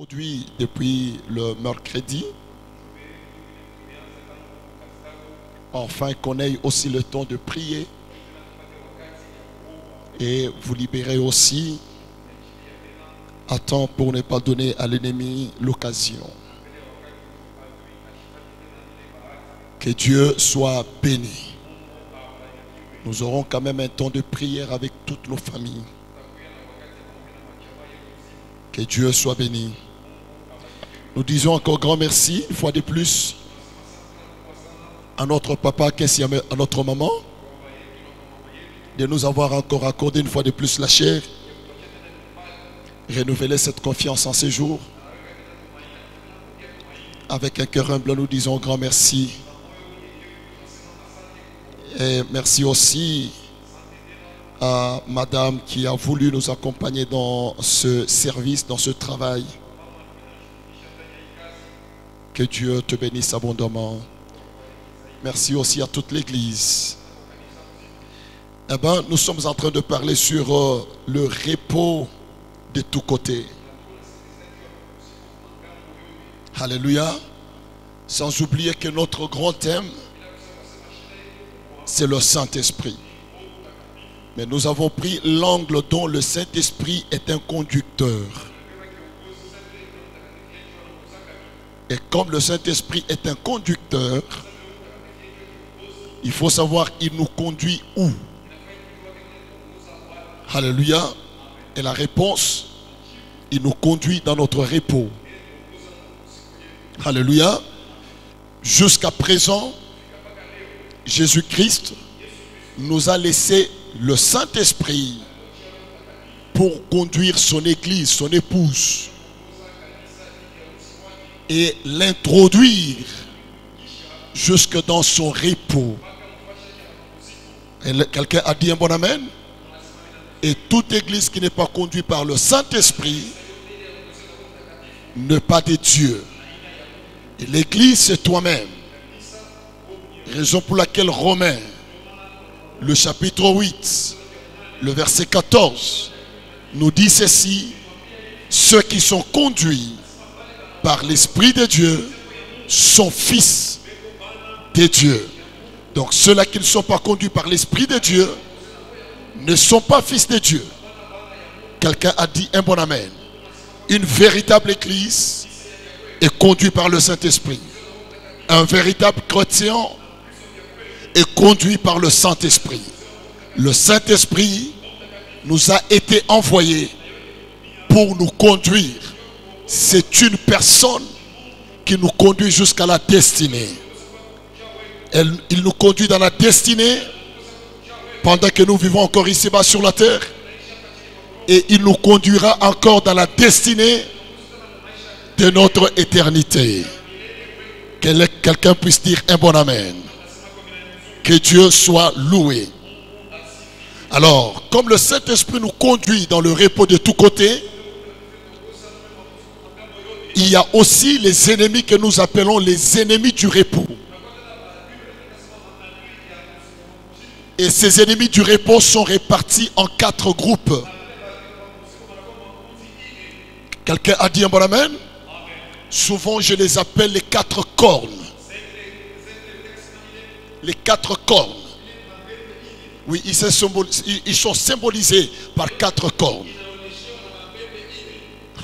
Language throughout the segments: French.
aujourd'hui depuis le mercredi, afin qu'on ait aussi le temps de prier et vous libérer aussi à temps pour ne pas donner à l'ennemi l'occasion. Que Dieu soit béni. Nous aurons quand même un temps de prière avec toutes nos familles. Que Dieu soit béni. Nous disons encore grand merci, une fois de plus, à notre papa, à notre maman, de nous avoir encore accordé une fois de plus la chair, renouveler cette confiance en ces jours. Avec un cœur humble, nous disons grand merci. Et merci aussi à madame qui a voulu nous accompagner dans ce service, dans ce travail. Que Dieu te bénisse abondamment. Merci aussi à toute l'église. Eh bien, nous sommes en train de parler sur le repos de tous côtés. Alléluia. Sans oublier que notre grand thème, c'est le Saint-Esprit. Mais nous avons pris l'angle dont le Saint-Esprit est un conducteur. Et comme le Saint-Esprit est un conducteur, il faut savoir il nous conduit où? Alléluia. Et la réponse, il nous conduit dans notre repos. Alléluia. Jusqu'à présent, Jésus-Christ nous a laissé le Saint-Esprit pour conduire son église, son épouse, et l'introduire jusque dans son repos. Quelqu'un a dit un bon amen? Et toute église qui n'est pas conduite par le Saint-Esprit n'est pas de Dieu. Et l'église, c'est toi-même. Raison pour laquelle Romains, le chapitre 8, le verset 14, nous dit ceci: ceux qui sont conduits par l'Esprit de Dieu sont fils de Dieu. Donc ceux-là qui ne sont pas conduits par l'Esprit de Dieu ne sont pas fils de Dieu. Quelqu'un a dit un bon amen. Une véritable église est conduite par le Saint-Esprit. Un véritable chrétien est conduit par le Saint-Esprit. Le Saint-Esprit nous a été envoyé pour nous conduire. C'est une personne qui nous conduit jusqu'à la destinée. Il nous conduit dans la destinée pendant que nous vivons encore ici-bas sur la terre. Et il nous conduira encore dans la destinée de notre éternité. Que quelqu'un puisse dire un bon amen. Que Dieu soit loué. Alors, comme le Saint-Esprit nous conduit dans le repos de tous côtés, il y a aussi les ennemis que nous appelons les ennemis du repos. Et ces ennemis du repos sont répartis en 4 groupes. Quelqu'un a dit un bon amen? Souvent, je les appelle les 4 cornes. Les 4 cornes. Oui, ils sont symbolisés par 4 cornes.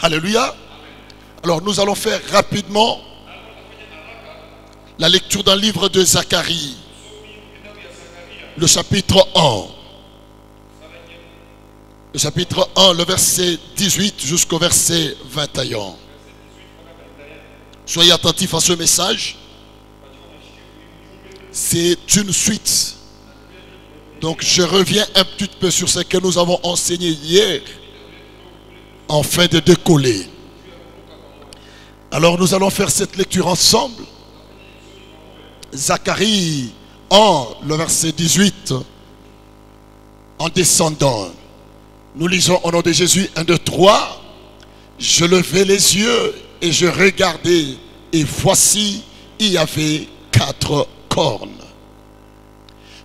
Alléluia. Alors, nous allons faire rapidement la lecture d'un livre de Zacharie. Le chapitre 1. Le chapitre 1, le verset 18 jusqu'au verset 21. Soyez attentifs à ce message. C'est une suite. Donc je reviens un petit peu sur ce que nous avons enseigné hier, afin de décoller. Alors nous allons faire cette lecture ensemble. Zacharie 1, le verset 18. En descendant, nous lisons au nom de Jésus, 1, 2, 3. Je levai les yeux et je regardai, et voici, il y avait 4 cornes.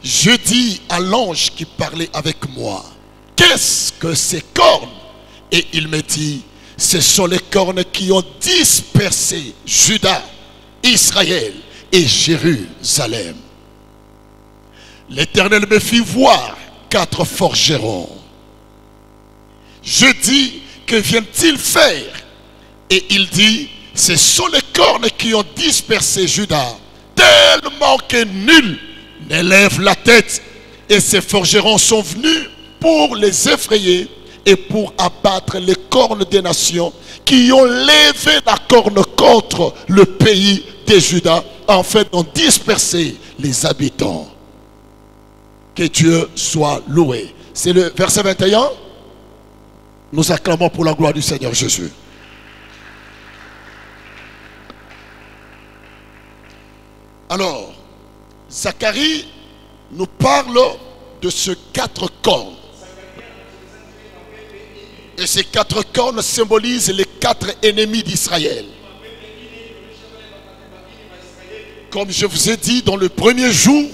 Je dis à l'ange qui parlait avec moi, qu'est-ce que ces cornes? Et il me dit, Ce sont les cornes qui ont dispersé Juda, Israël et Jérusalem. L'Éternel me fit voir 4 forgerons. Je dis, que viennent-ils faire? Et il dit, ce sont les cornes qui ont dispersé Juda, tellement que nul n'élève la tête. Et ces forgerons sont venus pour les effrayer et pour abattre les cornes des nations qui ont levé la corne contre le pays de Juda, en fait, ont dispersé les habitants. Que Dieu soit loué. C'est le verset 21. Nous acclamons pour la gloire du Seigneur Jésus. Alors, Zacharie nous parle de ces 4 cornes. Et ces 4 cornes symbolisent les 4 ennemis d'Israël. Comme je vous ai dit dans le premier jour,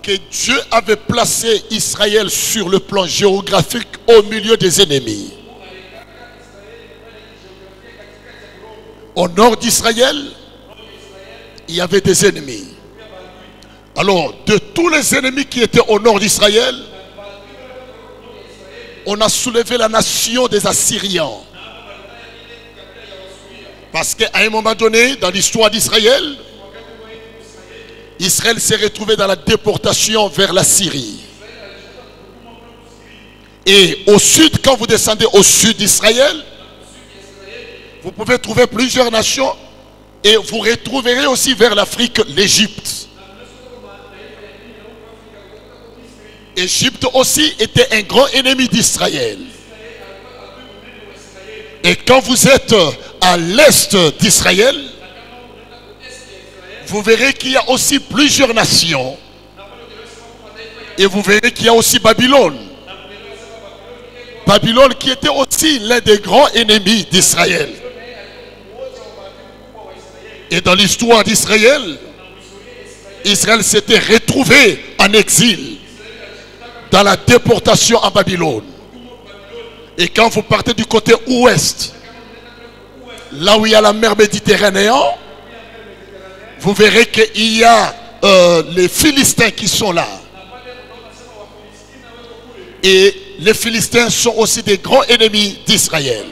que Dieu avait placé Israël sur le plan géographique au milieu des ennemis. Au nord d'Israël, il y avait des ennemis. Alors, de tous les ennemis qui étaient au nord d'Israël, on a soulevé la nation des Assyriens. Parce qu'à un moment donné, dans l'histoire d'Israël, Israël s'est retrouvé dans la déportation vers la Syrie. Et au sud, quand vous descendez au sud d'Israël, vous pouvez trouver plusieurs nations et vous retrouverez aussi vers l'Afrique l'Égypte. Égypte aussi était un grand ennemi d'Israël. Et quand vous êtes à l'est d'Israël, vous verrez qu'il y a aussi plusieurs nations. Et vous verrez qu'il y a aussi Babylone. Babylone qui était aussi l'un des grands ennemis d'Israël. Et dans l'histoire d'Israël, Israël s'était retrouvé en exil dans la déportation en Babylone. Et quand vous partez du côté ouest, là où il y a la mer Méditerranée, vous verrez qu'il y a les Philistins qui sont là. Et les Philistins sont aussi des grands ennemis d'Israël.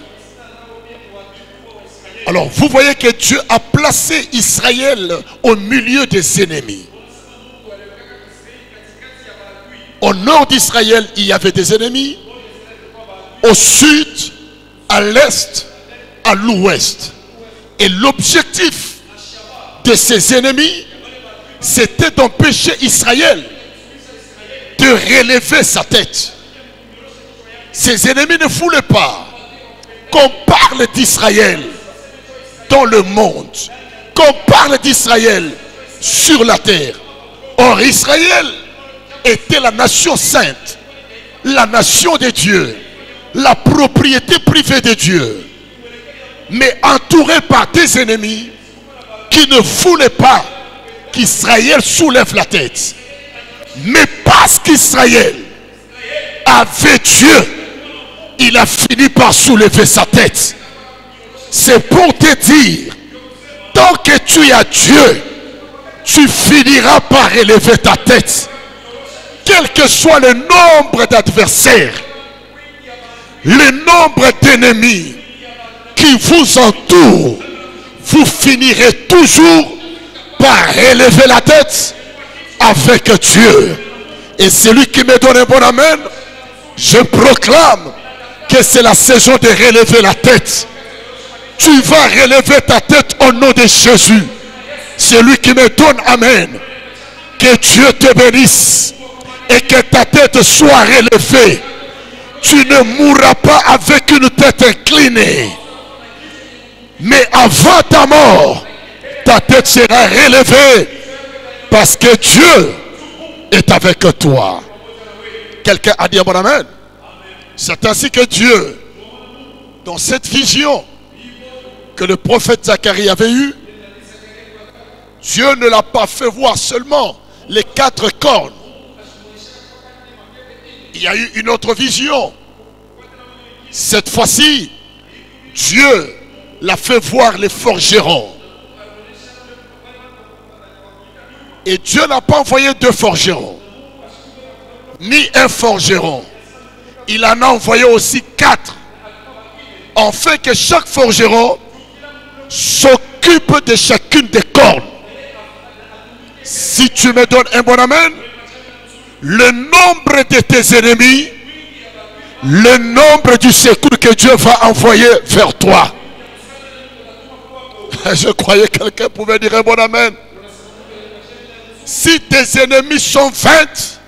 Alors vous voyez que Dieu a placé Israël au milieu des ennemis. Au nord d'Israël, il y avait des ennemis. Au sud, à l'est, à l'ouest. Et l'objectif de ces ennemis, c'était d'empêcher Israël de relever sa tête. Ces ennemis ne voulaient pas qu'on parle d'Israël dans le monde, qu'on parle d'Israël sur la terre. Or, Israël était la nation sainte, la nation de Dieu, la propriété privée de Dieu, mais entourée par des ennemis qui ne voulaient pas qu'Israël soulève la tête. Mais parce qu'Israël avait Dieu, il a fini par soulever sa tête. C'est pour te dire, tant que tu as Dieu, tu finiras par élever ta tête. Quel que soit le nombre d'adversaires, le nombre d'ennemis qui vous entourent, vous finirez toujours par élever la tête avec Dieu. Et celui qui me donne un bon amen, je proclame que c'est la saison de relever la tête. Tu vas relever ta tête au nom de Jésus. Celui qui me donne amen, que Dieu te bénisse et que ta tête soit relevée. Tu ne mourras pas avec une tête inclinée, mais avant ta mort, ta tête sera relevée parce que Dieu est avec toi. Quelqu'un a dit bon amen. C'est ainsi que Dieu, dans cette vision que le prophète Zacharie avait eue, Dieu ne l'a pas fait voir seulement les 4 cornes. Il y a eu une autre vision. Cette fois-ci, Dieu l'a fait voir les forgerons. Et Dieu n'a pas envoyé 2 forgerons, ni un forgeron. Il en a envoyé aussi 4. En fait que chaque forgeron s'occupe de chacune des cornes. Si tu me donnes un bon amen, le nombre de tes ennemis, le nombre du secours que Dieu va envoyer vers toi. Je croyais que quelqu'un pouvait dire un bon amen. Si tes ennemis sont 20,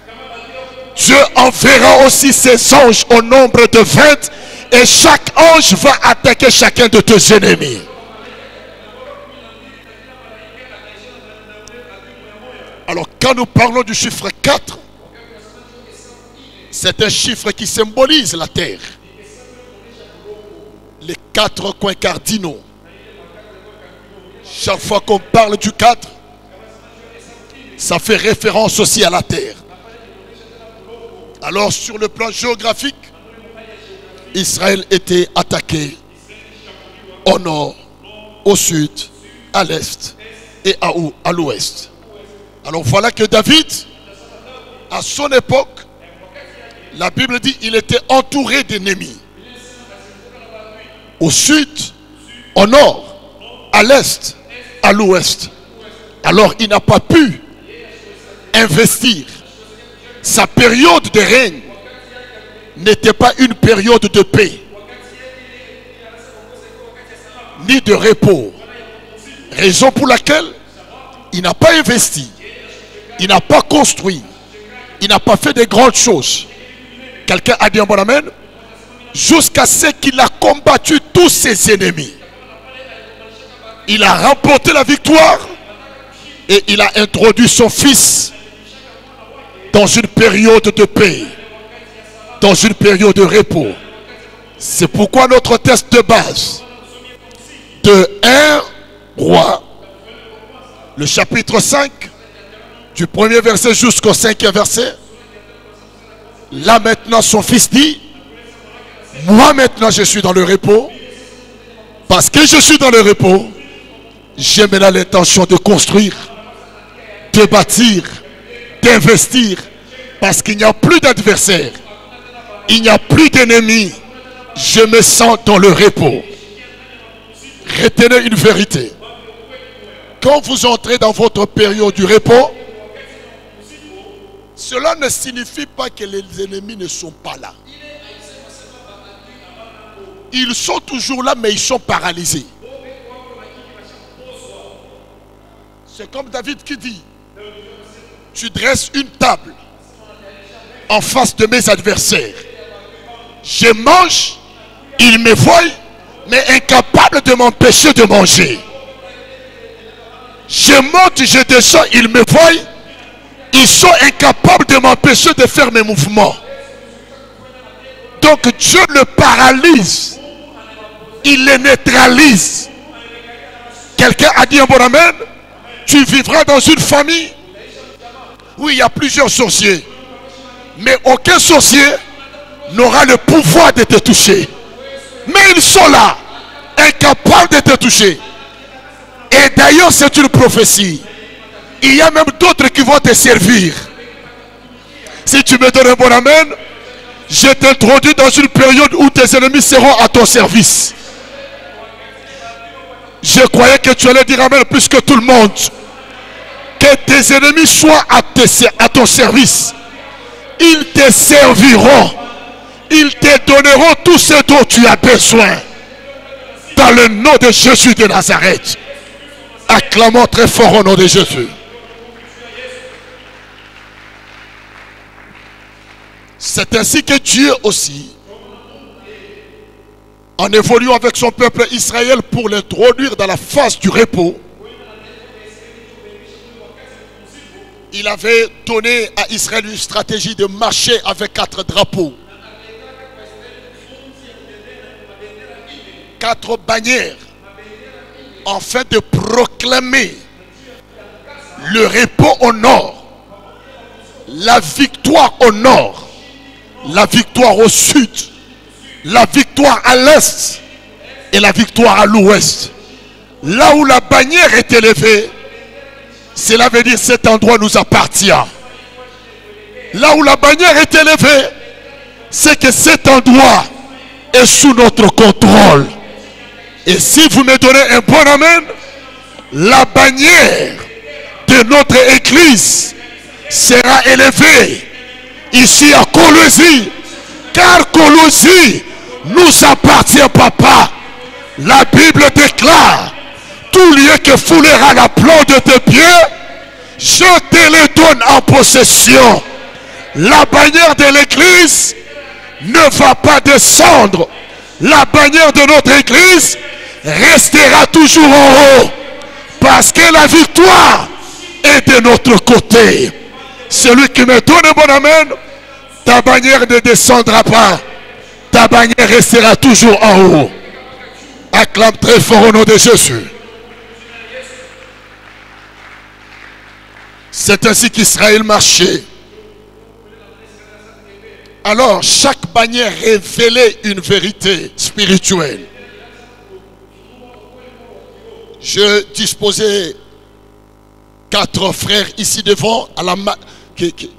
Dieu enverra aussi ses anges au nombre de 20 et chaque ange va attaquer chacun de tes ennemis. Alors quand nous parlons du chiffre 4, c'est un chiffre qui symbolise la terre. Les 4 coins cardinaux. Chaque fois qu'on parle du 4, ça fait référence aussi à la terre. Alors sur le plan géographique, Israël était attaqué au nord, au sud, à l'est et à l'ouest. Alors voilà que David, à son époque, la Bible dit qu'il était entouré d'ennemis. Au sud, au nord, à l'est, à l'ouest. Alors il n'a pas pu investir. Sa période de règne n'était pas une période de paix, ni de repos. Raison pour laquelle il n'a pas investi, il n'a pas construit, il n'a pas fait de grandes choses. Quelqu'un a dit un bon amen. Jusqu'à ce qu'il a combattu tous ses ennemis. Il a remporté la victoire et il a introduit son fils dans une période de paix, dans une période de repos. C'est pourquoi notre texte de base de 1 Roi, le chapitre 5, du premier verset jusqu'au 5e verset, là maintenant son fils dit, moi maintenant je suis dans le repos, parce que je suis dans le repos, j'ai maintenant l'intention de construire, de bâtir, d'investir, parce qu'il n'y a plus d'adversaires, il n'y a plus d'ennemis, je me sens dans le repos. Retenez une vérité, quand vous entrez dans votre période du repos, cela ne signifie pas que les ennemis ne sont pas là. Ils sont toujours là, mais ils sont paralysés. C'est comme David qui dit, tu dresses une table en face de mes adversaires. Je mange, ils me voient, mais incapables de m'empêcher de manger. Je monte, je descends, ils me voient, ils sont incapables de m'empêcher de faire mes mouvements. Donc Dieu le paralyse. Il les neutralise. Quelqu'un a dit un bon amen. Tu vivras dans une famille où il y a plusieurs sorciers. Mais aucun sorcier n'aura le pouvoir de te toucher. Mais ils sont là, incapables de te toucher. Et d'ailleurs c'est une prophétie. Il y a même d'autres qui vont te servir. Si tu me donnes un bon amen, je t'introduis dans une période où tes ennemis seront à ton service. Je croyais que tu allais dire amen plus que tout le monde. Que tes ennemis soient à ton service. Ils te serviront. Ils te donneront tout ce dont tu as besoin. Dans le nom de Jésus de Nazareth. Acclamons très fort au nom de Jésus. C'est ainsi que Dieu aussi, en évoluant avec son peuple Israël pour l'introduire dans la phase du repos, il avait donné à Israël une stratégie de marcher avec 4 drapeaux. 4 bannières, afin de proclamer le repos au nord, la victoire au nord, la victoire au sud, la victoire à l'est et la victoire à l'ouest. Là où la bannière est élevée, cela veut dire que cet endroit nous appartient. Là où la bannière est élevée, c'est que cet endroit est sous notre contrôle. Et si vous me donnez un bon amen, la bannière de notre église sera élevée ici à Colosie, car Colosie nous appartient, papa. La Bible déclare: tout lieu que foulera la plante de tes pieds, je te le donne en possession. La bannière de l'église ne va pas descendre. La bannière de notre église restera toujours en haut, parce que la victoire est de notre côté. Celui qui me donne un bon amen, ta bannière ne descendra pas, ta bannière restera toujours en haut. Acclame très fort au nom de Jésus. C'est ainsi qu'Israël marchait. Alors, chaque bannière révélait une vérité spirituelle. Je disposais 4 frères ici devant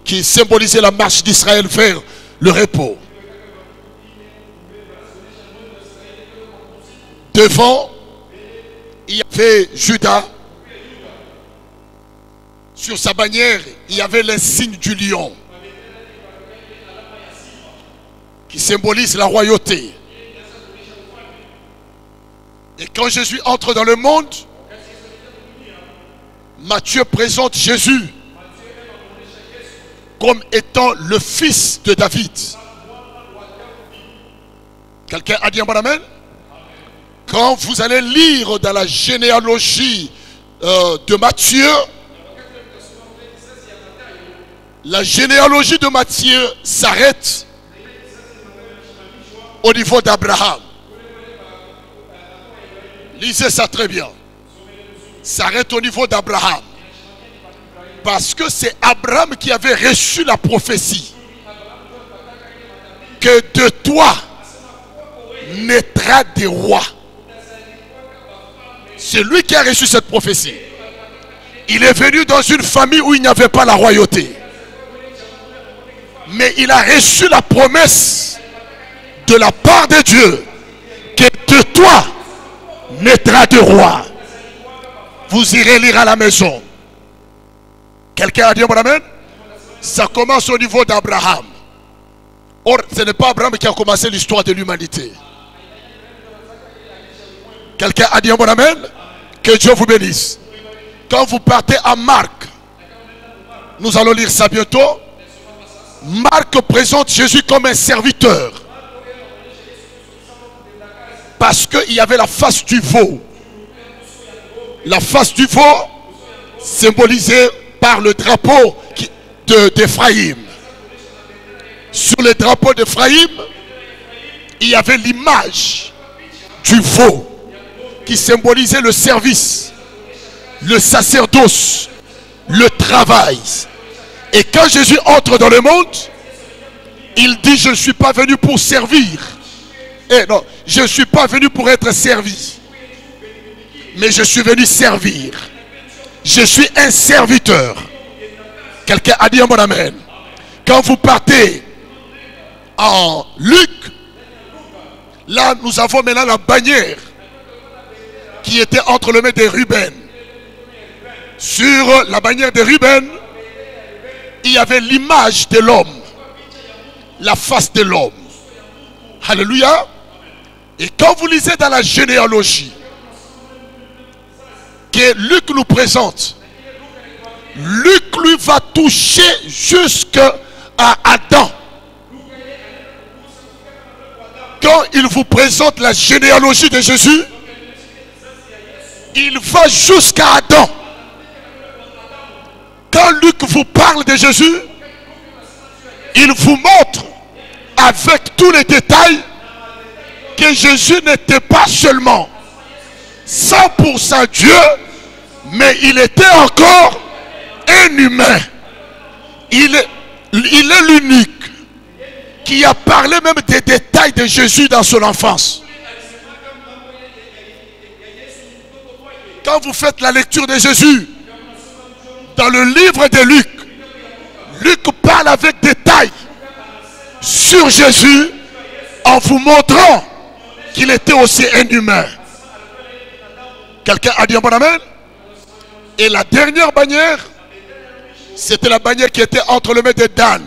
qui symbolisaient la marche d'Israël vers le repos. Devant, il y avait Judas. Sur sa bannière, il y avait les signes du lion, qui symbolise la royauté. Et quand Jésus entre dans le monde, Matthieu présente Jésus comme étant le fils de David. Quelqu'un a dit un bon amen? Quand vous allez lire dans la généalogie de Matthieu, la généalogie de Matthieu s'arrête au niveau d'Abraham. Lisez ça très bien. S'arrête au niveau d'Abraham. Parce que c'est Abraham qui avait reçu la prophétie que de toi naîtra des rois. C'est lui qui a reçu cette prophétie. Il est venu dans une famille où il n'y avait pas la royauté. Mais il a reçu la promesse de la part de Dieu que de toi naîtra de roi. Vous irez lire à la maison. Quelqu'un a dit bon amen? Ça commence au niveau d'Abraham. Or, ce n'est pas Abraham qui a commencé l'histoire de l'humanité. Quelqu'un a dit bon amen? Que Dieu vous bénisse. Quand vous partez à Marc, nous allons lire ça bientôt. Marc présente Jésus comme un serviteur. Parce qu'il y avait la face du veau. La face du veau symbolisée par le drapeau d'Éphraïm. Sur le drapeau d'Éphraïm, il y avait l'image du veau qui symbolisait le service, le sacerdoce, le travail. Et quand Jésus entre dans le monde, il dit: je ne suis pas venu pour servir. Et non, je ne suis pas venu pour être servi, mais je suis venu servir. Je suis un serviteur. Quelqu'un a dit un bon amen. Quand vous partez en Luc, là nous avons maintenant la bannière qui était entre les mains de Ruben. Sur la bannière de Ruben, il y avait l'image de l'homme, la face de l'homme. Alléluia. Et quand vous lisez dans la généalogie que Luc nous présente, Luc lui va toucher jusqu'à Adam. Quand il vous présente la généalogie de Jésus, il va jusqu'à Adam. Quand Luc vous parle de Jésus, il vous montre avec tous les détails que Jésus n'était pas seulement 100% Dieu, mais il était encore un humain. Il est l'unique qui a parlé même des détails de Jésus dans son enfance. quand vous faites la lecture de Jésus, dans le livre de Luc, Luc parle avec détail sur Jésus en vous montrant qu'il était aussi un humain. Quelqu'un a dit un bon amen? Et la dernière bannière, c'était la bannière qui était entre les mains de Dan,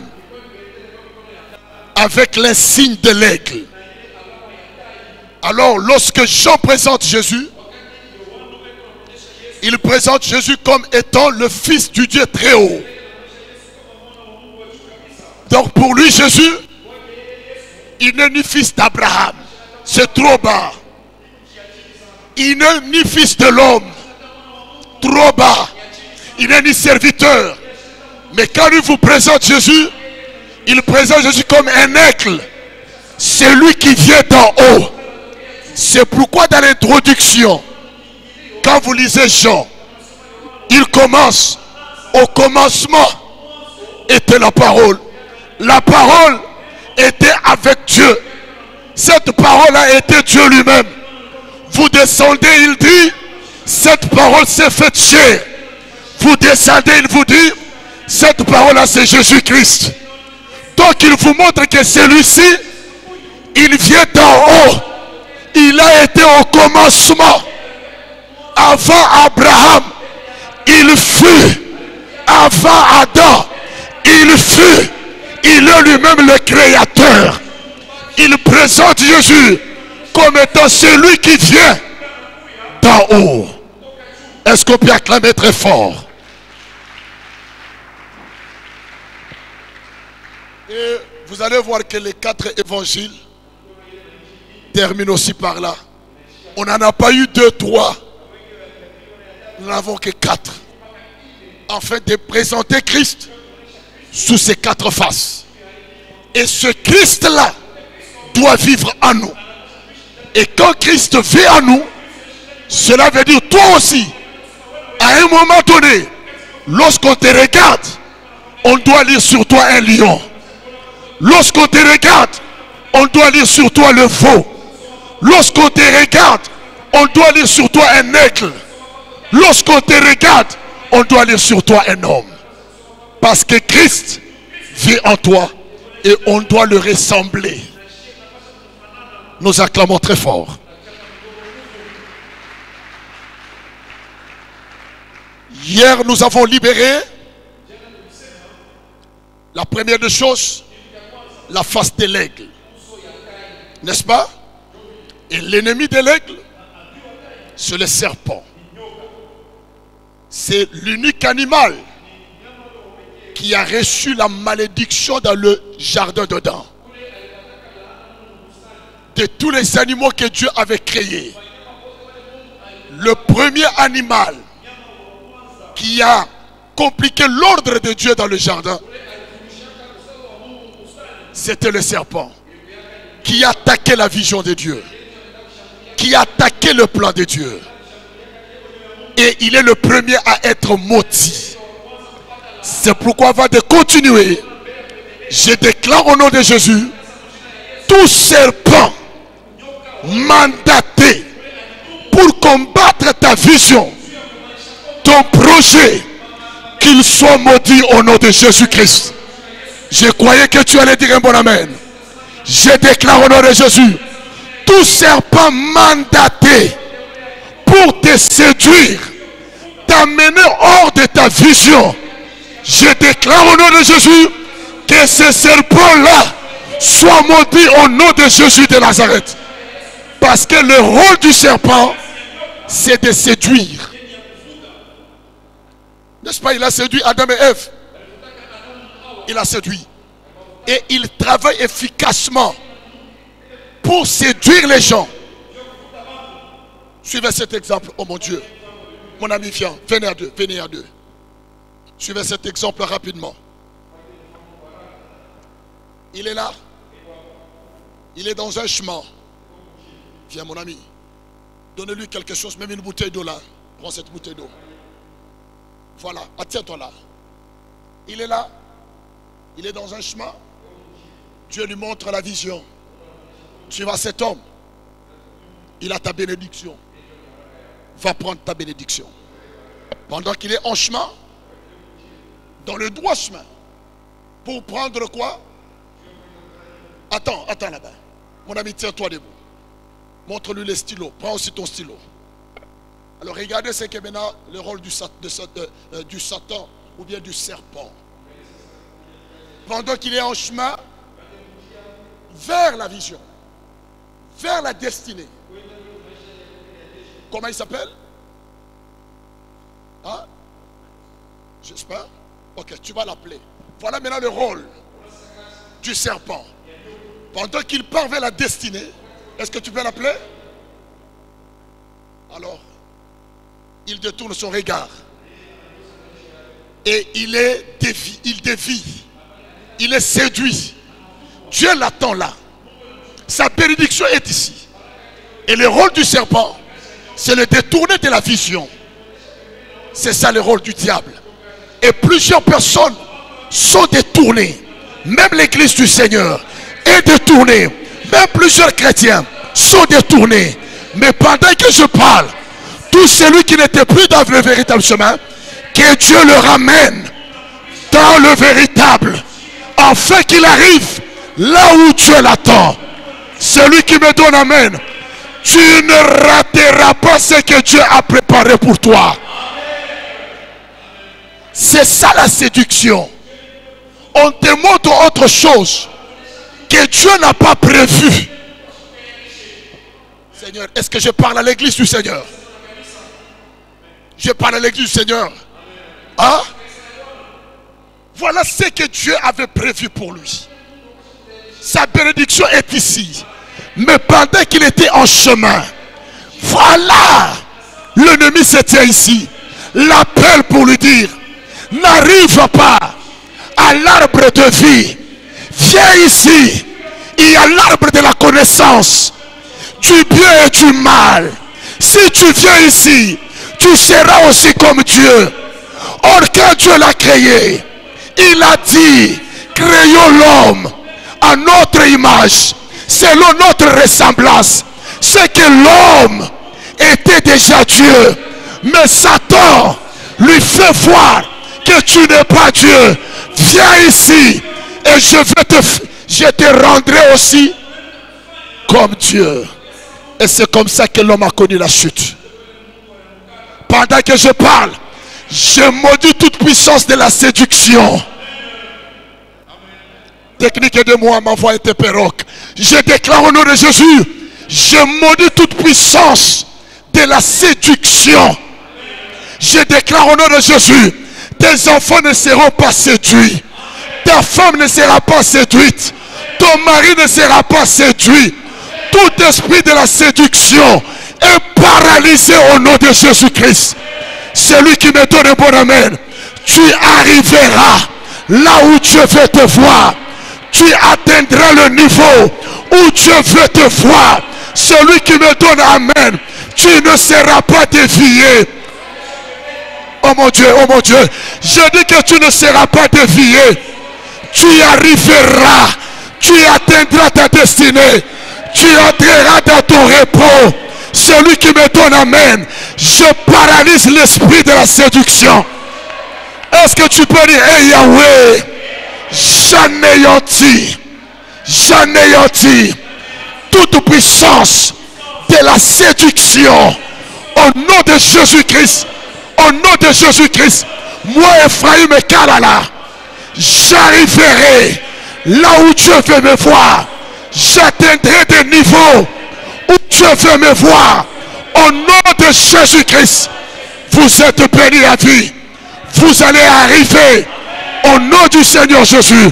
avec l'insigne de l'aigle. Alors, lorsque Jean présente Jésus, il présente Jésus comme étant le fils du Dieu très haut. Donc pour lui, Jésus, il n'est ni fils d'Abraham, c'est trop bas. Il n'est ni fils de l'homme, trop bas. Il n'est ni serviteur. Mais quand il vous présente Jésus, il présente Jésus comme un aigle. C'est lui qui vient d'en haut. C'est pourquoi dans l'introduction, quand vous lisez Jean, il commence, au commencement était la parole. La parole était avec Dieu. Cette parole a été Dieu lui-même. Vous descendez, il dit, cette parole s'est faite chair. Vous descendez, il vous dit, cette parole-là c'est Jésus-Christ. Donc il vous montre que celui-ci, il vient d'en haut. Il a été au commencement. Avant Abraham, il fut. Avant Adam, il fut. Il est lui-même le créateur. Il présente Jésus comme étant celui qui vient d'en haut. Est-ce qu'on peut acclamer très fort? Et vous allez voir que les 4 évangiles terminent aussi par là. On n'en a pas eu 2, 3. Nous n'avons que 4. Afin de présenter Christ sous ses 4 faces. Et ce Christ-là doit vivre en nous. Et quand Christ vit en nous, cela veut dire toi aussi, à un moment donné, lorsqu'on te regarde, on doit lire sur toi un lion. Lorsqu'on te regarde, on doit lire sur toi le veau. Lorsqu'on te regarde, on doit lire sur toi un aigle. Lorsqu'on te regarde, on doit lire sur toi un homme. Parce que Christ vit en toi et on doit le ressembler. Nous acclamons très fort. Hier, nous avons libéré la première des choses, la face de l'aigle. N'est-ce pas? Et l'ennemi de l'aigle, c'est le serpent. C'est l'unique animal qui a reçu la malédiction dans le jardin d'Éden. De tous les animaux que Dieu avait créés, le premier animal qui a compliqué l'ordre de Dieu dans le jardin, c'était le serpent qui attaquait la vision de Dieu, qui attaquait le plan de Dieu. Et il est le premier à être maudit. C'est pourquoi avant de continuer, je déclare au nom de Jésus, tout serpent mandaté pour combattre ta vision, ton projet, qu'il soit maudit au nom de Jésus-Christ. Je croyais que tu allais dire un bon amen. Je déclare au nom de Jésus, tout serpent mandaté pour te séduire, t'amener hors de ta vision, je déclare au nom de Jésus que ce serpent-là soit maudit au nom de Jésus de Nazareth. Parce que le rôle du serpent, c'est de séduire. N'est-ce pas? Il a séduit Adam et Ève. Il a séduit. Et il travaille efficacement pour séduire les gens. Suivez cet exemple, oh mon Dieu. Mon ami, viens, venez à deux, venez à deux. Suivez cet exemple rapidement. Il est là. Il est dans un chemin. Viens mon ami. Donnez-lui quelque chose, même une bouteille d'eau là. Prends cette bouteille d'eau. Voilà, attiens-toi là. Il est là. Il est dans un chemin. Dieu lui montre la vision. Tu vois cet homme. Il a ta bénédiction. va prendre ta bénédiction. Pendant qu'il est en chemin, dans le droit chemin, pour prendre quoi? Attends là-bas. Mon ami, tiens-toi debout. Montre-lui les stylos. Prends aussi ton stylo. Alors regardez ce qu'est maintenant le rôle du Satan ou bien du serpent. Pendant qu'il est en chemin vers la vision, vers la destinée. Comment il s'appelle? Hein? J'espère. Ok, tu vas l'appeler. Voilà maintenant le rôle du serpent. Pendant qu'il part vers la destinée, est-ce que tu peux l'appeler? Alors, il détourne son regard. Et il dévie. Il est séduit. Dieu l'attend là. Sa bénédiction est ici. Et le rôle du serpent, c'est le détourner de la vision. C'est ça le rôle du diable. Et plusieurs personnes sont détournées. Même l'église du Seigneur est détournée. Même plusieurs chrétiens sont détournés. Mais pendant que je parle, tout celui qui n'était plus dans le véritable chemin, que Dieu le ramène dans le véritable, afin qu'il arrive là où Dieu l'attend. Celui qui me donne amen, tu ne rateras pas ce que Dieu a préparé pour toi. C'est ça la séduction. On te montre autre chose que Dieu n'a pas prévu. Seigneur, est-ce que je parle à l'église du Seigneur? Je parle à l'église du Seigneur. Hein? Voilà ce que Dieu avait prévu pour lui. Sa bénédiction est ici. Mais pendant qu'il était en chemin, voilà, l'ennemi se tient ici. L'appelle pour lui dire, n'arrive pas à l'arbre de vie. Viens ici. Il y a l'arbre de la connaissance du bien et du mal. Si tu viens ici, tu seras aussi comme Dieu. Or, quand Dieu l'a créé, il a dit, créons l'homme à notre image, selon notre ressemblance. C'est que l'homme était déjà Dieu. Mais Satan lui fait voir que tu n'es pas Dieu. Viens ici et je te rendrai aussi comme Dieu. Et c'est comme ça que l'homme a connu la chute. Pendant que je parle, je maudis toute puissance de la séduction. Technique de moi, ma voix était perroque. Je déclare au nom de Jésus, je maudis toute puissance de la séduction. Je déclare au nom de Jésus, tes enfants ne seront pas séduits. Ta femme ne sera pas séduite. Ton mari ne sera pas séduit. Tout esprit de la séduction est paralysé au nom de Jésus-Christ. Celui qui me donne un bon amen, tu arriveras là où Dieu veut te voir. Tu atteindras le niveau où Dieu veut te voir. Celui qui me donne amen, tu ne seras pas dévié. Oh mon Dieu, je dis que tu ne seras pas dévié. Tu y arriveras. Tu atteindras ta destinée. Tu entreras dans ton repos. Celui qui me donne amen, je paralyse l'esprit de la séduction. Est-ce que tu peux dire, hey Yahweh, j'anéantis toute puissance de la séduction au nom de Jésus-Christ. Au nom de Jésus-Christ, moi Ephraim et Kalala, j'arriverai là où Dieu veut me voir. J'atteindrai des niveaux où Dieu veut me voir. Au nom de Jésus-Christ, vous êtes bénis à vie. Vous allez arriver au nom du Seigneur Jésus.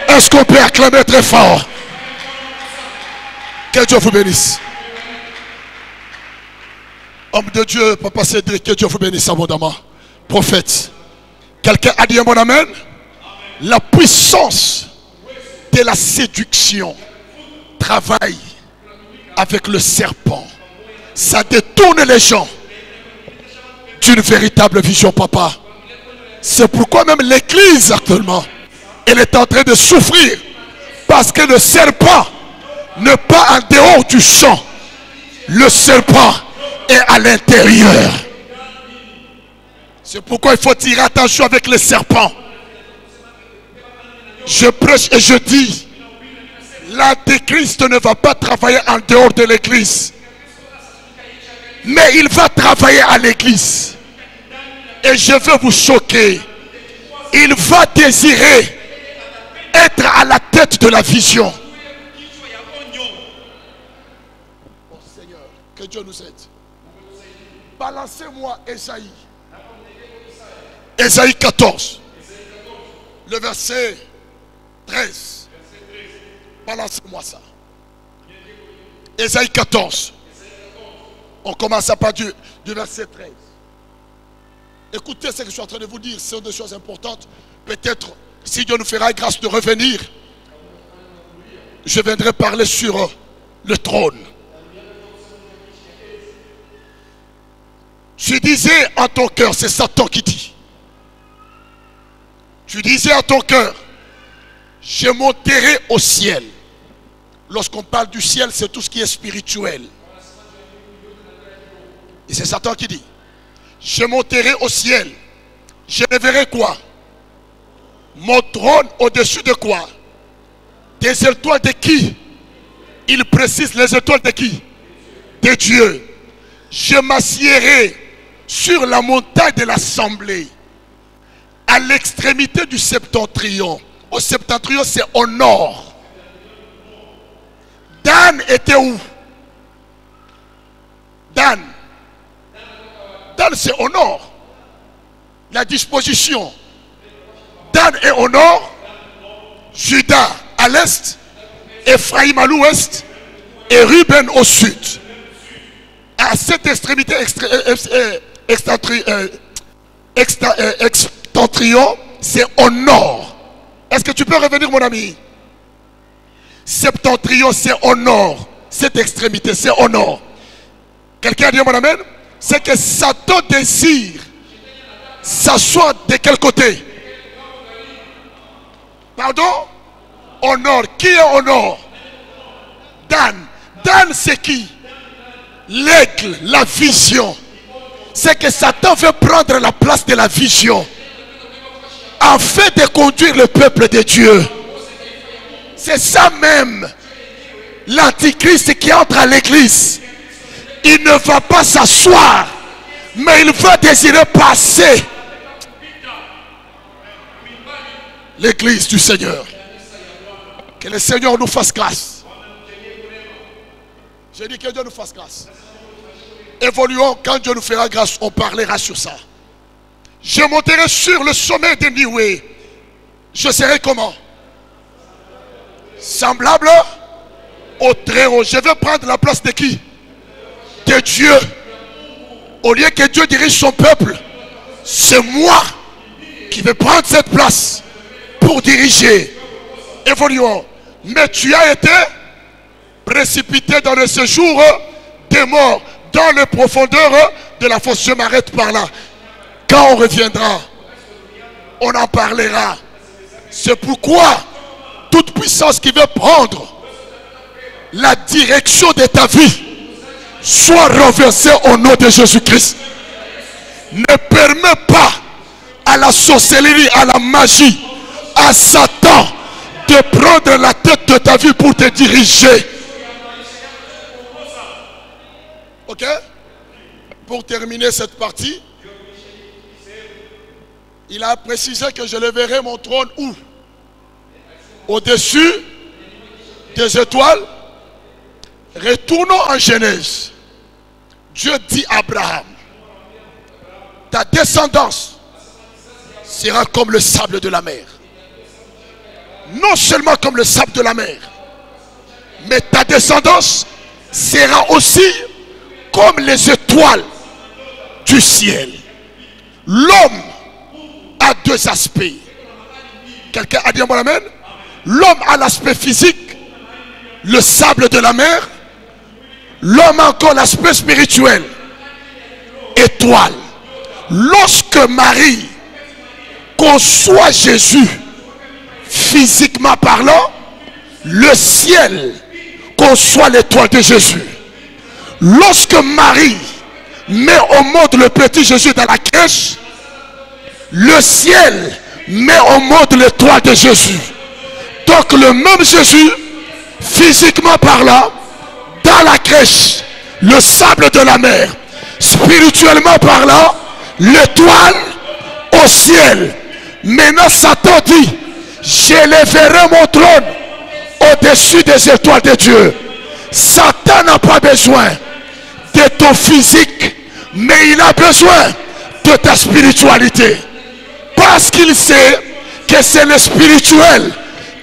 Est-ce qu'on peut acclamer très fort? Que Dieu vous bénisse. Homme de Dieu, Papa Cédric, que Dieu vous bénisse abondamment. Prophète, quelqu'un a dit un bon amen? La puissance de la séduction travaille avec le serpent. Ça détourne les gens d'une véritable vision, papa. C'est pourquoi même l'église actuellement, elle est en train de souffrir. Parce que le serpent n'est pas en dehors du champ. Le serpent est à l'intérieur. C'est pourquoi il faut tirer attention avec les serpents. Je prêche et je dis, l'antéchrist ne va pas travailler en dehors de l'église, mais il va travailler à l'église. Et je veux vous choquer. Il va désirer être à la tête de la vision. Oh Seigneur, que Dieu nous aide. Balancez-moi Ésaïe. Ésaïe 14. Le verset 13. Balancez-moi ça. Ésaïe 14. On commence à partir du verset 13. Écoutez ce que je suis en train de vous dire. Ce sont des choses importantes. Peut-être, si Dieu nous fera grâce de revenir, je viendrai parler sur le trône. Tu disais en ton cœur, c'est Satan qui dit. Tu disais à ton cœur, je monterai au ciel. Lorsqu'on parle du ciel, c'est tout ce qui est spirituel. Et c'est Satan qui dit, je monterai au ciel. Je ne verrai quoi? Mon trône au-dessus de quoi? Des étoiles de qui? Il précise les étoiles de qui? De Dieu. Je m'assiérai sur la montagne de l'assemblée, à l'extrémité du septentrion. Au septentrion, c'est au nord. Dan était où? Dan, c'est au nord. La disposition. Dan est au nord. Juda à l'est. Ephraïm à l'ouest. Et Ruben au sud. À cette extrémité septentrion, c'est au nord. Est-ce que tu peux revenir, mon ami? Septentrion, c'est au nord. Cette extrémité, c'est au nord. Quelqu'un a dit mon amen? C'est que Satan désire s'asseoir de quel côté? Pardon? Au nord. Qui est au nord? Dan. Dan, c'est qui? L'aigle, la vision. C'est que Satan veut prendre la place de la vision afin de conduire le peuple de Dieu. C'est ça même l'antichrist qui entre à l'église. Il ne va pas s'asseoir, mais il va désirer passer l'église du Seigneur. Que le Seigneur nous fasse grâce. J'ai dit que Dieu nous fasse grâce. Évoluons, quand Dieu nous fera grâce, on parlera sur ça. Je monterai sur le sommet de Nioué. Je serai comment? Semblable au Très-Haut. Je vais prendre la place de qui? De Dieu. Au lieu que Dieu dirige son peuple, c'est moi qui vais prendre cette place pour diriger. Évoluons. Mais tu as été précipité dans le séjour des morts, dans les profondeurs de la fosse. Je m'arrête par là. Quand on reviendra, on en parlera. C'est pourquoi toute puissance qui veut prendre la direction de ta vie soit renversée au nom de Jésus-Christ. Ne permets pas à la sorcellerie, à la magie, à Satan de prendre la tête de ta vie pour te diriger. Ok? Pour terminer cette partie, il a précisé que je leverai mon trône où? Au-dessus des étoiles. Retournons en Genèse. Dieu dit à Abraham, ta descendance sera comme le sable de la mer. Non seulement comme le sable de la mer, mais ta descendance sera aussi comme les étoiles du ciel. L'homme a deux aspects. Quelqu'un a dit un bon amen? L'homme a l'aspect physique, le sable de la mer. L'homme a encore l'aspect spirituel, étoile. Lorsque Marie conçoit Jésus, physiquement parlant, le ciel conçoit l'étoile de Jésus. Lorsque Marie met au monde le petit Jésus dans la crèche, le ciel met au monde l'étoile de Jésus. Donc le même Jésus, physiquement parlant, dans la crèche, le sable de la mer, spirituellement parlant, l'étoile au ciel. Maintenant Satan dit, j'élèverai mon trône au-dessus des étoiles de Dieu. Satan n'a pas besoin de ton physique, mais il a besoin de ta spiritualité. Parce qu'il sait que c'est le spirituel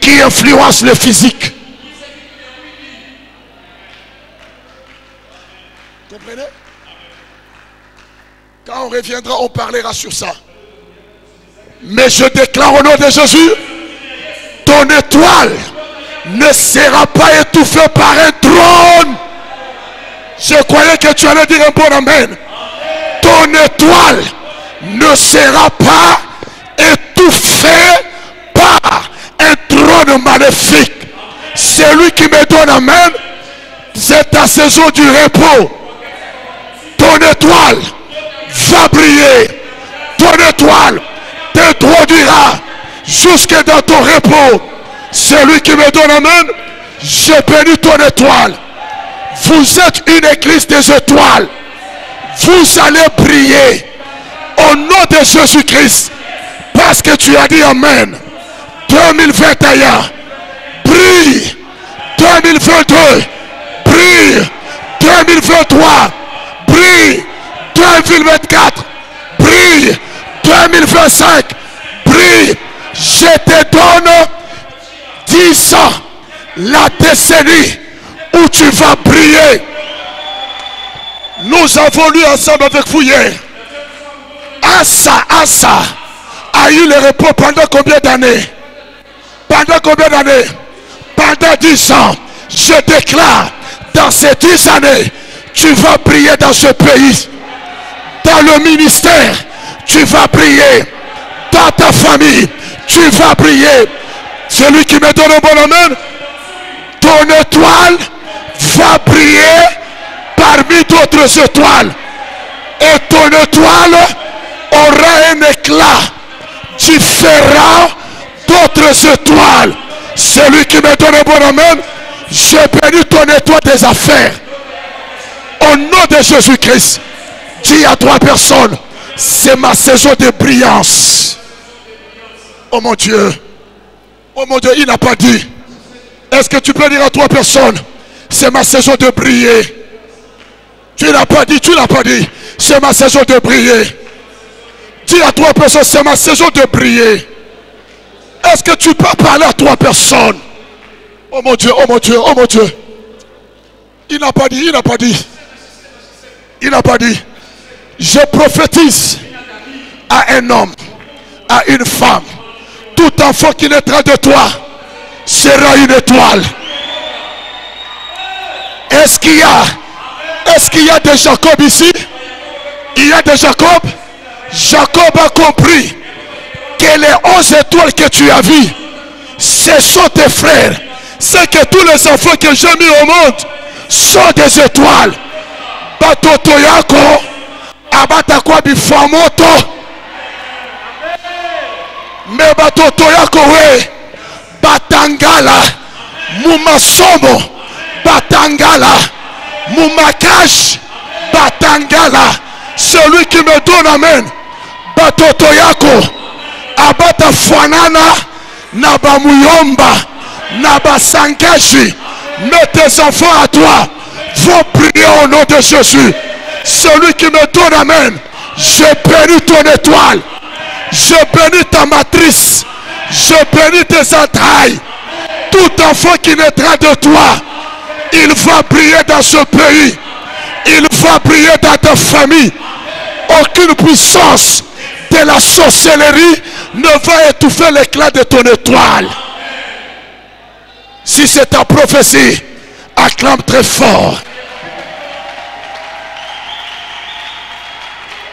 qui influence le physique. Comprenez? Quand on reviendra, on parlera sur ça. Mais je déclare au nom de Jésus, ton étoile ne sera pas étouffée par un trône. Je croyais que tu allais dire un bon amen. Ton étoile ne sera pas étouffée par un trône maléfique. Celui qui me donne amen, c'est ta saison du repos. Ton étoile va briller. Ton étoile t'introduira jusque dans ton repos. Celui qui me donne amen, j'ai béni ton étoile. Vous êtes une église des étoiles. Vous allez briller au nom de Jésus-Christ. Parce que tu as dit amen. 2021, brille. 2022, brille. 2023, brille. 2024, brille. 2025, brille. Je te donne 10 ans, la décennie où tu vas briller. Nous avons lu ensemble avec vous hier. Asa a eu le repos pendant combien d'années? Pendant combien d'années? Pendant 10 ans. Je déclare, dans ces 10 années, tu vas briller dans ce pays. Dans le ministère, tu vas briller. Dans ta famille, tu vas briller. Celui qui me donne un bon amen, ton étoile va briller parmi d'autres étoiles. Et ton étoile aura un éclat différent d'autres étoiles. Celui qui me donne un bon amen, je bénis ton étoile des affaires. Au nom de Jésus-Christ, dis à 3 personnes, c'est ma saison de brillance. Oh mon Dieu. Oh mon Dieu, il n'a pas dit. Est-ce que tu peux dire à 3 personnes, c'est ma saison de briller? Tu n'as pas dit, c'est ma saison de briller. Dis à 3 personnes, c'est ma saison de briller. Est-ce que tu peux parler à 3 personnes? Oh mon Dieu, oh mon Dieu, oh mon Dieu. Il n'a pas dit, il n'a pas dit. Je prophétise à un homme, à une femme. Tout enfant qui naîtra de toi sera une étoile. Est-ce qu'il y a des Jacob ici? Il y a des Jacob. Jacob a compris que les 11 étoiles que tu as vues, ce sont tes frères. C'est que tous les enfants que j'ai mis au monde sont des étoiles. Batoto yako abatakwa bifamoto. Mais batoto yako we batangala mumasomo, batangala mumakash, batangala. Celui qui me donne amen, batoto yako abata fanana na bamuyomba na basangaji. Mais tes enfants à toi vont prier au nom de Jésus. Celui qui me donne amen, je bénis ton étoile, je bénis ta matrice, je bénis tes entrailles. Tout enfant qui naîtra de toi, il va briller dans ce pays, il va briller dans ta famille. Aucune puissance de la sorcellerie ne va étouffer l'éclat de ton étoile. Si c'est ta prophétie, acclame très fort.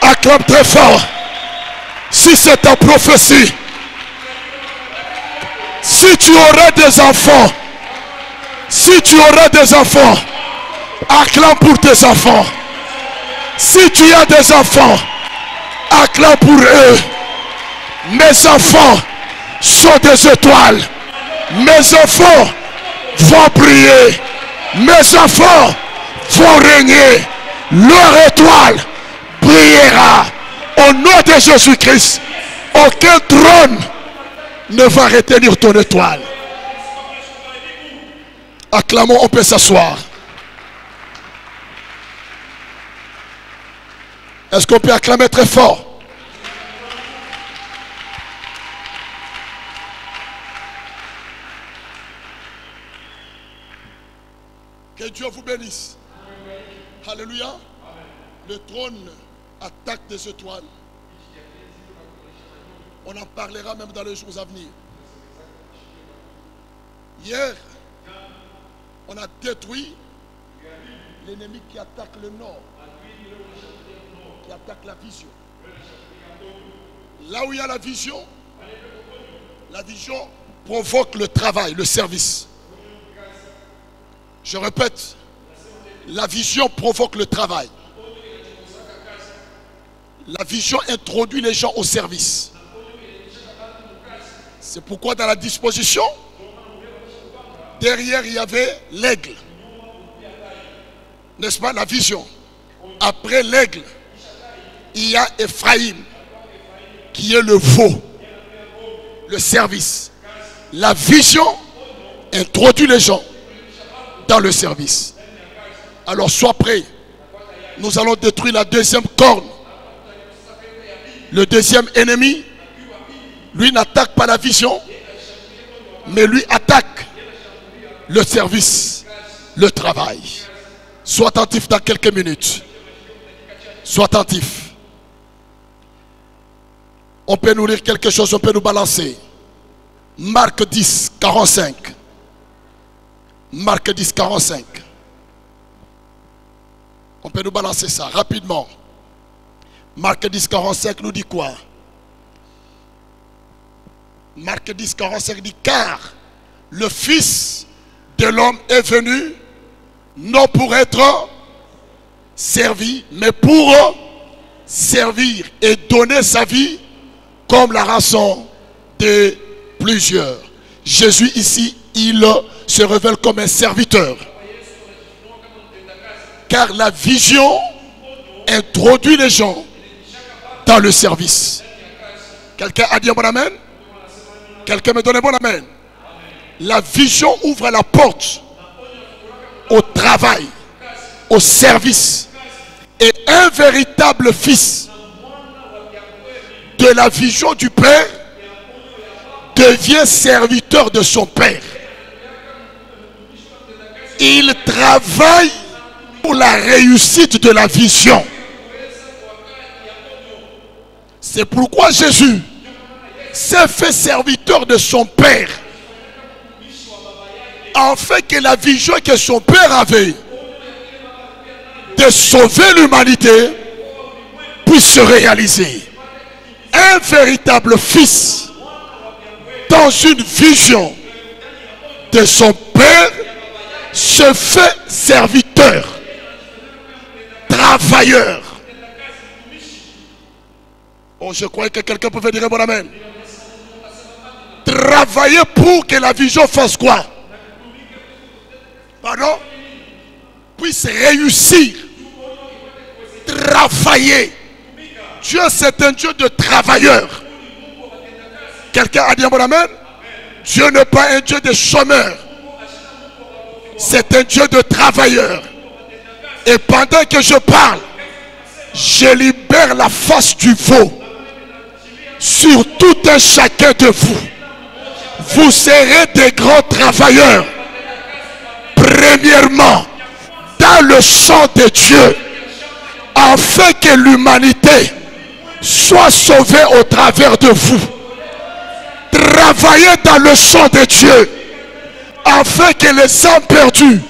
Acclame très fort. Si c'est ta prophétie, si tu auras des enfants, acclame pour tes enfants. Si tu as des enfants, acclame pour eux. Mes enfants sont des étoiles. Mes enfants vont briller. Mes enfants vont régner. Leur étoile brillera. Au nom de Jésus-Christ, aucun trône ne va retenir ton étoile. Acclamons, on peut s'asseoir. Est-ce qu'on peut acclamer très fort? Que Dieu vous bénisse. Alléluia. Le trône attaque des étoiles. On en parlera même dans les jours à venir. Hier, on a détruit l'ennemi qui attaque le nord, qui attaque la vision. Là où il y a la vision provoque le travail, le service. Je répète, la vision provoque le travail. La vision introduit les gens au service. C'est pourquoi dans la disposition, derrière il y avait l'aigle. N'est-ce pas, la vision? Après l'aigle, il y a Ephraïm, qui est le veau, le service. La vision introduit les gens dans le service. Alors sois prêt. Nous allons détruire la deuxième corne. Le deuxième ennemi, lui n'attaque pas la vision, mais lui attaque le service, le travail. Sois attentif dans quelques minutes. Sois attentif. On peut nous lire quelque chose, on peut nous balancer. Marc 10, 45. Marc 10, 45. On peut nous balancer ça rapidement. Marc 10, 45 nous dit quoi? Marc 10, 45 dit: car le Fils de l'homme est venu non pour être servi, mais pour servir et donner sa vie comme la rançon de plusieurs. Jésus ici, il se révèle comme un serviteur. Car la vision introduit les gens dans le service. Quelqu'un a dit un bon amen? Quelqu'un me donne un bon amen? La vision ouvre la porte au travail, au service. Et un véritable fils de la vision du Père devient serviteur de son Père. Il travaille pour la réussite de la vision. C'est pourquoi Jésus s'est fait serviteur de son Père, afin que la vision que son Père avait de sauver l'humanité puisse se réaliser. Un véritable fils dans une vision de son Père se fait serviteur, travailleur. Oh, je croyais que quelqu'un pouvait dire bon amen. Travailler pour que la vision fasse quoi? Pardon? Puisse réussir. Travailler. Dieu, c'est un Dieu de travailleurs. Quelqu'un a dit un bon amen? Dieu n'est pas un Dieu de chômeurs. C'est un Dieu de travailleurs. Et pendant que je parle, je libère la face du veau sur tout un chacun de vous. Vous serez des grands travailleurs. Premièrement, dans le champ de Dieu, afin que l'humanité soit sauvée au travers de vous. Travaillez dans le champ de Dieu, afin que les âmes perdues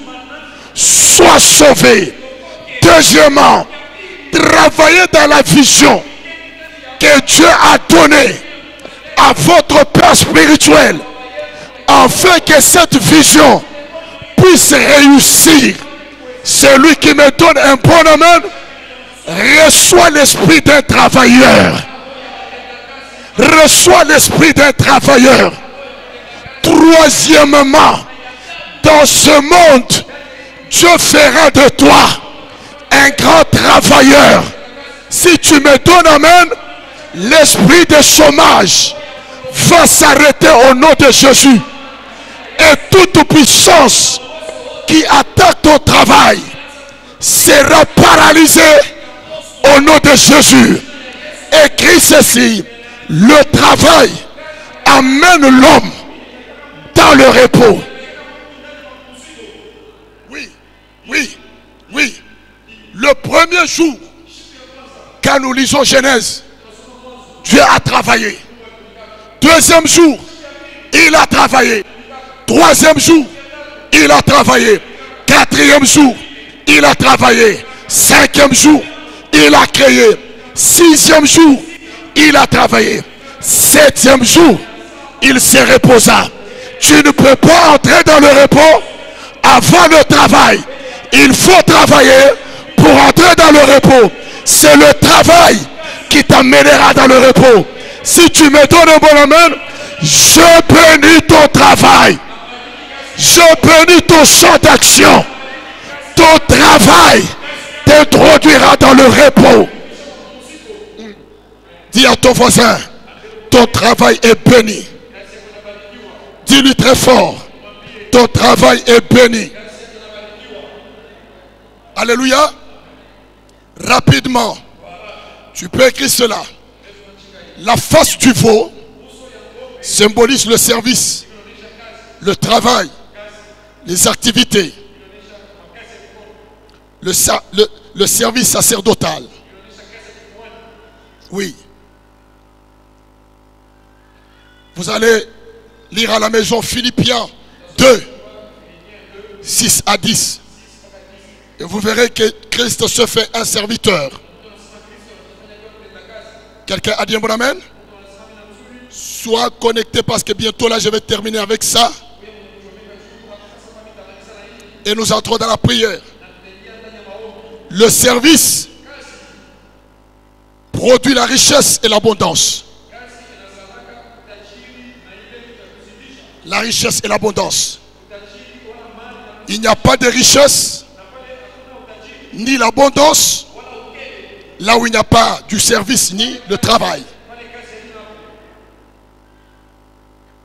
soient sauvées. Deuxièmement, travaillez dans la vision que Dieu a donnée à votre Père spirituel, afin que cette vision puisse réussir. Celui qui me donne un bon amen, Reçois l'esprit d'un travailleur. Reçois l'esprit d'un travailleur. Troisièmement, dans ce monde, Dieu fera de toi un grand travailleur. Si tu me donnes amen, l'esprit de chômage va s'arrêter au nom de Jésus. Et toute puissance qui attaque ton travail sera paralysée au nom de Jésus. Écris ceci: le travail amène l'homme dans le repos. Oui. Le premier jour, quand nous lisons Genèse, Dieu a travaillé. Deuxième jour, il a travaillé. Troisième jour, il a travaillé. Quatrième jour, il a travaillé. Cinquième jour, il a créé. Sixième jour, il a travaillé. Septième jour, il se reposa. Tu ne peux pas entrer dans le repos avant le travail. Il faut travailler pour entrer dans le repos. C'est le travail qui t'amènera dans le repos. Si tu me donnes un bon amen, je bénis ton travail. Je bénis ton champ d'action. Ton travail t'introduira dans le repos. Dis à ton voisin, ton travail est béni. Dis-lui très fort, ton travail est béni. Alléluia. Rapidement, tu peux écrire cela. La face du veau symbolise le service, le travail, les activités, le service sacerdotal. Oui. Vous allez lire à la maison Philippiens 2, 6 à 10. Et vous verrez que Christ se fait un serviteur. Quelqu'un a dit un bon amen? Sois connecté parce que bientôt là je vais terminer avec ça. Et nous entrons dans la prière. Le service produit la richesse et l'abondance. La richesse et l'abondance. Il n'y a pas de richesse ni l'abondance là où il n'y a pas du service ni le travail.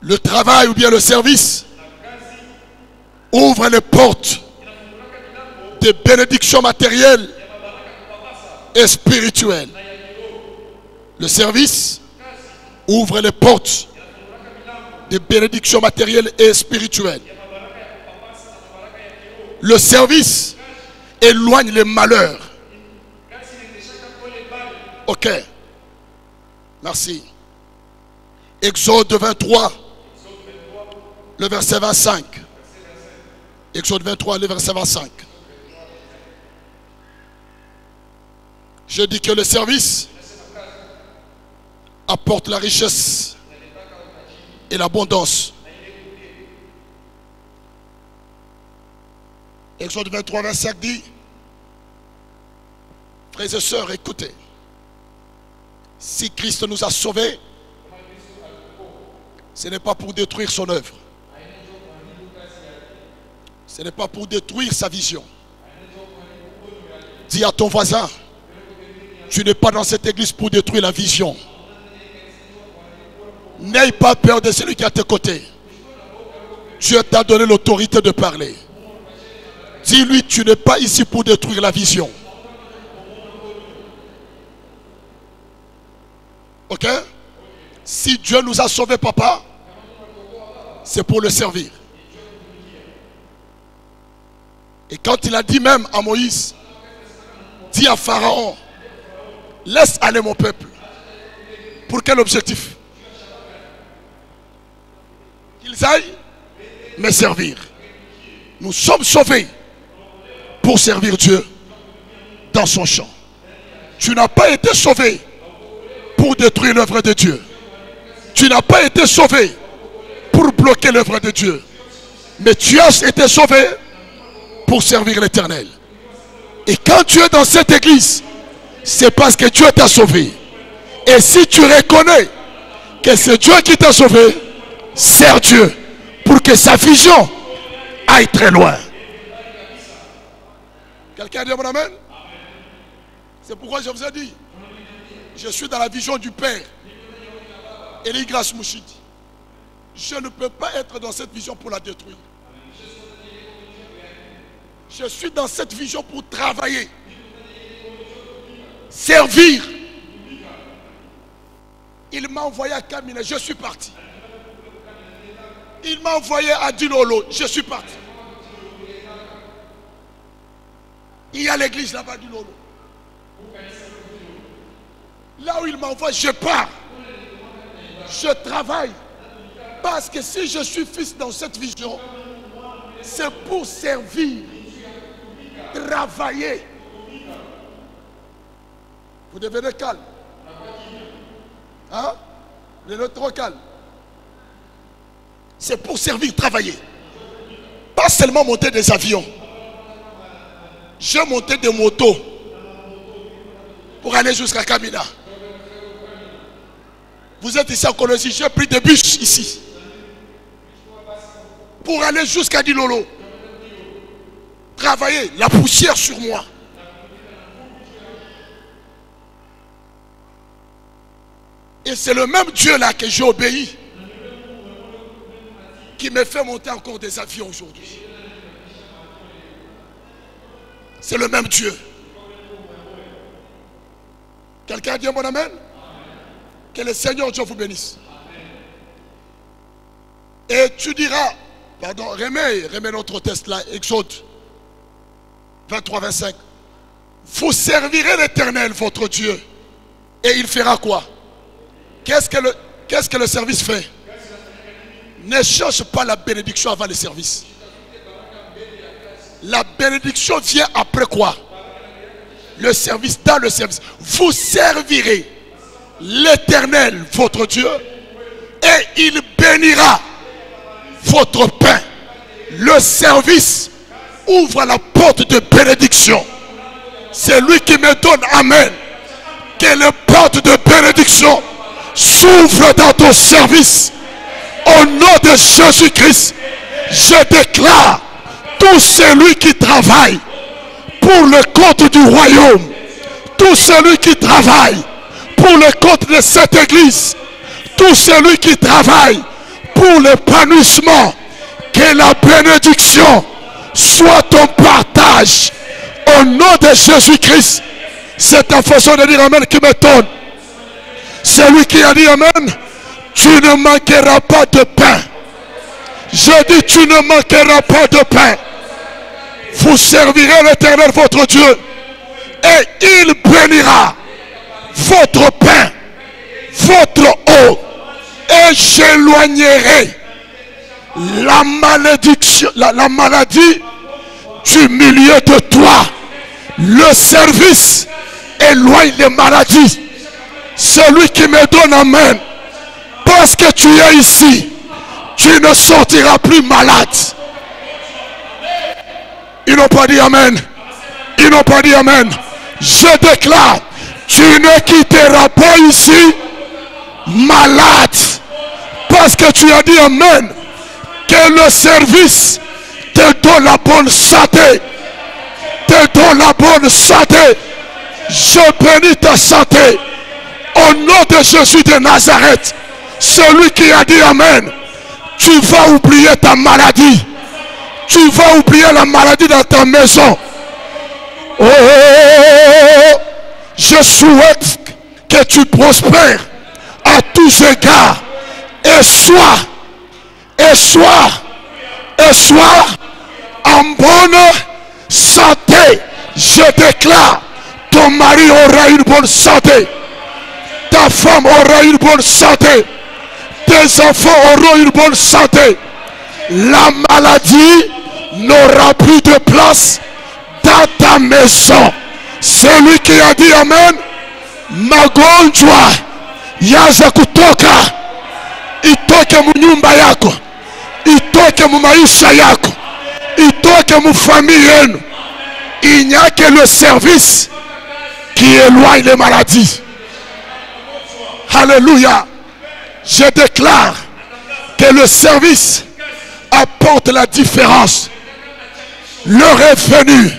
Le travail ou bien le service ouvre les portes de bénédictions matérielles et spirituelles. Le service ouvre les portes de bénédictions matérielles et spirituelles. Le service éloigne les malheurs. Ok. Merci. Exode 23, le verset 25. Exode 23, le verset 25. Je dis que le service apporte la richesse et l'abondance. Exode 23, 25 dit: frères et sœurs, écoutez. Si Christ nous a sauvés, ce n'est pas pour détruire son œuvre. Ce n'est pas pour détruire sa vision. Dis à ton voisin, tu n'es pas dans cette église pour détruire la vision. N'aie pas peur de celui qui est à tes côtés. Dieu t'a donné l'autorité de parler. Dis-lui, tu n'es pas ici pour détruire la vision. Ok? Si Dieu nous a sauvés, papa, c'est pour le servir. Et quand il a dit même à Moïse, dis à Pharaon, laisse aller mon peuple. Pour quel objectif? Qu'ils aillent me servir. Nous sommes sauvés pour servir Dieu dans son champ. Tu n'as pas été sauvé pour détruire l'œuvre de Dieu. Tu n'as pas été sauvé pour bloquer l'œuvre de Dieu. Mais tu as été sauvé pour servir l'Éternel. Et quand tu es dans cette église, c'est parce que Dieu t'a sauvé. Et si tu reconnais que c'est Dieu qui t'a sauvé, sers Dieu pour que sa vision aille très loin. Quelqu'un dit mon amen? C'est pourquoi je vous ai dit, je suis dans la vision du Père. Elie Grace Mouchidi. Je ne peux pas être dans cette vision pour la détruire. Je suis dans cette vision pour travailler, servir. Il m'a envoyé à Kamina, je suis parti. Il m'a envoyé à Dilolo, je suis parti. Il y a l'église là-bas, Dilolo. Là où il m'envoie, je pars. Je travaille. Parce que si je suis fils dans cette vision, c'est pour servir, travailler. Vous devenez calme. Hein? Vous devenez trop calme. C'est pour servir, travailler. Pas seulement monter des avions. J'ai monté des motos pour aller jusqu'à Kamina. Vous êtes ici à Colosie, j'ai pris des bus ici pour aller jusqu'à Dilolo. Travailler, la poussière sur moi. Et c'est le même Dieu là que j'ai obéi qui me fait monter encore des avions aujourd'hui. C'est le même Dieu. Quelqu'un a dit mon amen? Que le Seigneur Dieu vous bénisse. Et tu diras, pardon, remets notre texte là, Exode 23-25. Vous servirez l'Éternel, votre Dieu. Et il fera quoi? Qu'est-ce que le service fait? Ne cherche pas la bénédiction avant le service. La bénédiction vient après quoi? Le service, dans le service. Vous servirez l'Éternel, votre Dieu, et il bénira votre pain. Le service ouvre la porte de bénédiction. C'est lui qui me donne amen. Que les portes de bénédiction s'ouvrent dans ton service. Au nom de Jésus-Christ, je déclare tout celui qui travaille pour le compte du royaume, tout celui qui travaille pour le compte de cette église, tout celui qui travaille pour l'épanouissement, que la bénédiction soit ton partage. Au nom de Jésus-Christ, c'est ta façon de dire amen qui m'étonne. Celui qui a dit amen, tu ne manqueras pas de pain. Je dis, tu ne manqueras pas de pain. Vous servirez l'Éternel votre Dieu et il bénira votre pain, votre eau, et j'éloignerai la malédiction, la maladie du milieu de toi. Le service éloigne les maladies. Celui qui me donne amen, parce que tu es ici, tu ne sortiras plus malade. Ils n'ont pas dit amen. Ils n'ont pas dit amen. Je déclare, tu ne quitteras pas ici malade. Parce que tu as dit amen. Que le service te donne la bonne santé. Te donne la bonne santé. Je bénis ta santé. Au nom de Jésus de Nazareth. Celui qui a dit amen. Tu vas oublier ta maladie. Tu vas oublier la maladie dans ta maison. Oh, je souhaite que tu prospères à tous égards. Et sois en bonne santé. Je déclare, ton mari aura une bonne santé. Ta femme aura une bonne santé. Tes enfants auront une bonne santé. La maladie n'aura plus de place dans ta maison. Celui qui a dit amen, magonjwa yaza kutoka, itoke mu nyumba yako, itoke mu maisha yako, itoke mu famille yenu, inyake le service qui éloigne les maladies. Alléluia. Je déclare que le service apporte la différence. L'heure est venue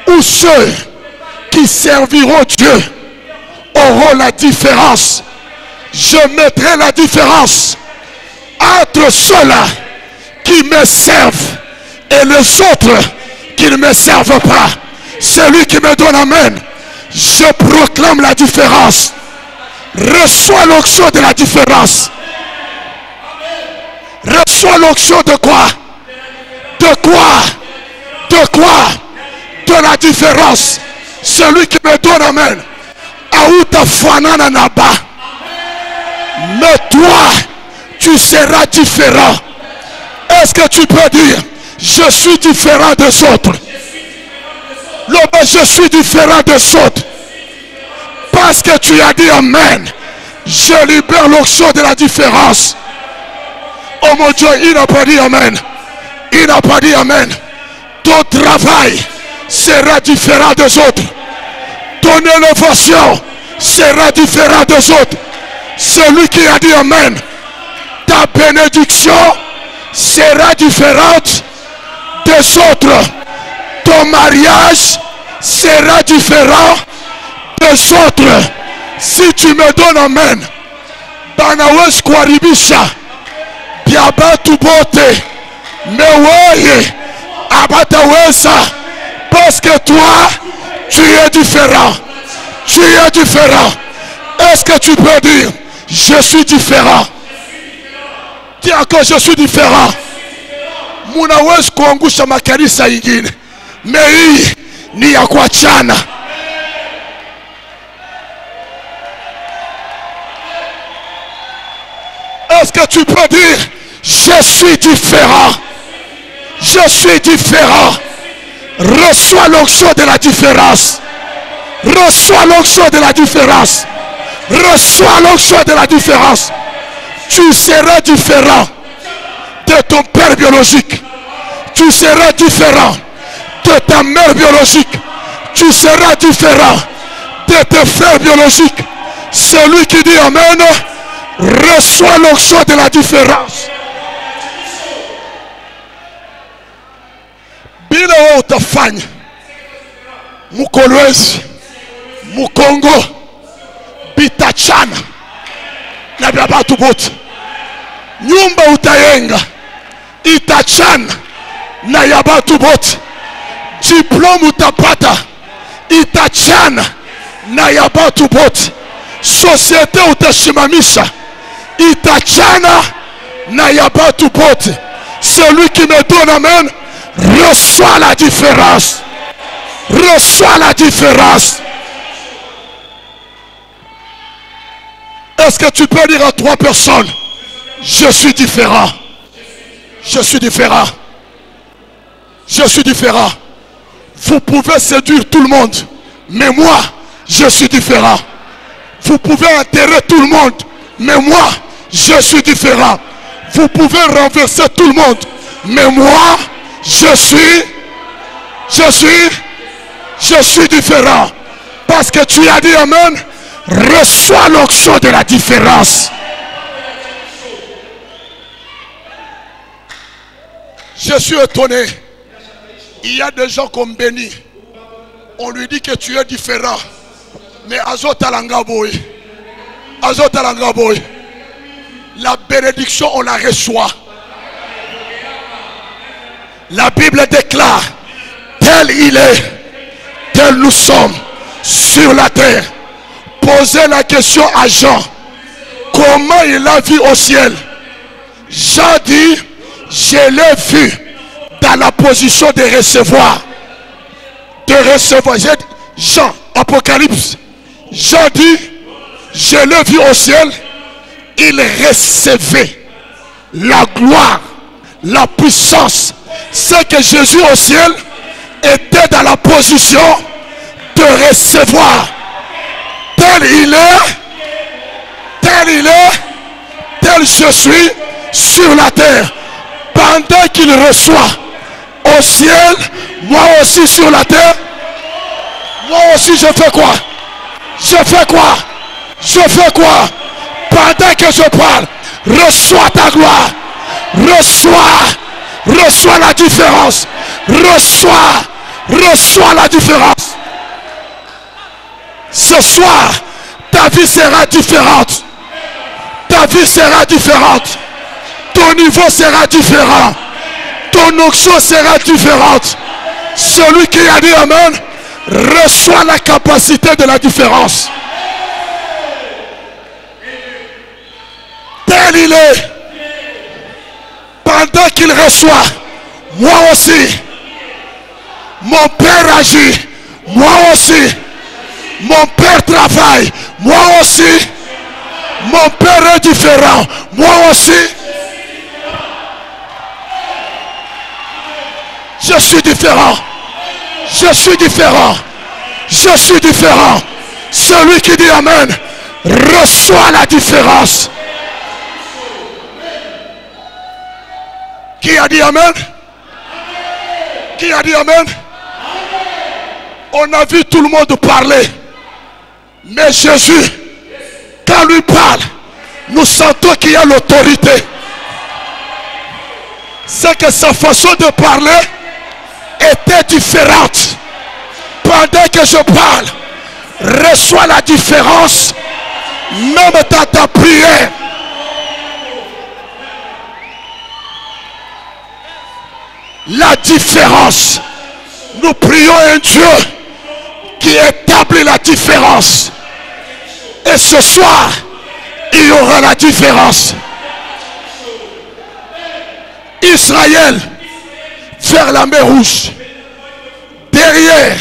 où ceux qui serviront Dieu auront la différence. Je mettrai la différence entre ceux-là qui me servent et les autres qui ne me servent pas. Celui qui me donne amen, je proclame la différence. Reçois l'onction de la différence. Reçois l'onction de quoi? De quoi? De quoi? De la différence. Celui qui me donne amen. Aouta fanana naba. Mais toi, tu seras différent. Est-ce que tu peux dire, je suis différent des autres? Je suis différent des autres. Parce que tu as dit amen. Je libère l'onction de la différence. Oh mon Dieu, il n'a pas dit amen. Il n'a pas dit amen. Ton travail sera différent des autres. Ton élévation sera différent des autres. Celui qui a dit amen, ta bénédiction sera différente des autres. Ton mariage sera différent des autres. Si tu me donnes amen, banawes kuharibisha biabatu bote meweye abataweza, parce que toi tu es différent. Tu es différent. Est-ce que tu peux dire je suis différent? Dis encore je suis différent. Munawezi kuangusha makanisa ingine, mais hii ni ya kuachana. Est-ce que tu peux dire je suis différent? Je suis différent. Reçois l'onction de la différence. Reçois l'onction de la différence. Reçois l'onction de la différence. Tu seras différent de ton père biologique. Tu seras différent de ta mère biologique. Tu seras différent de tes frères biologiques. Celui qui dit amen, reçois l'onction de la différence. Bila wewe utafanya Mkolwezi, Mkongo, bitachana na vya watu wote. Nyumba utayenga itachana na ya watu wote. Diploma utapata itachana na ya watu wote. Societe utashimamisha itachana na ya watu wote. Celui qui me donne amen, reçois la différence. Reçois la différence. Est-ce que tu peux dire à 3 personnes, je suis différent? Je suis différent. Je suis différent. Vous pouvez séduire tout le monde, mais moi, je suis différent. Vous pouvez enterrer tout le monde, mais moi, je suis différent. Vous pouvez renverser tout le monde, mais moi, je suis différent. Parce que tu as dit amen, reçois l'onction de la différence. Je suis étonné. Il y a des gens qu'on bénit. On lui dit que tu es différent. Mais Azotalangaboy, Azotalangaboy, la bénédiction on la reçoit. La Bible déclare, tel il est, tel nous sommes sur la terre. Posez la question à Jean, comment il a vu au ciel? Jean dit, je l'ai vu dans la position de recevoir. De recevoir. Jean, Apocalypse. Jean dit, je l'ai vu au ciel, il recevait la gloire, la puissance. C'est que Jésus au ciel était dans la position de recevoir. Tel il est, tel je suis sur la terre. Pendant qu'il reçoit au ciel, moi aussi sur la terre, Moi aussi je fais quoi? Je fais quoi? Je fais quoi? Pendant que je parle, reçois ta gloire. Reçois la différence. Reçois la différence. Ce soir, ta vie sera différente. Ta vie sera différente. Ton niveau sera différent. Ton onction sera différente. Celui qui a dit Amen, reçoit la capacité de la différence. Tel il est. Pendant qu'il reçoit, moi aussi, mon Père agit. Moi aussi, mon Père travaille. Moi aussi, mon Père est différent. Moi aussi, je suis différent. Je suis différent. Je suis différent. Celui qui dit Amen reçoit la différence. Qui a dit Amen? Qui a dit Amen? On a vu tout le monde parler. Mais Jésus, quand lui parle, nous sentons qu'il y a l'autorité. C'est que sa façon de parler était différente. Pendant que je parle, reçois la différence, même dans ta prière. La différence. Nous prions un Dieu qui établit la différence. Et ce soir, il y aura la différence. Israël vers la mer Rouge. Derrière,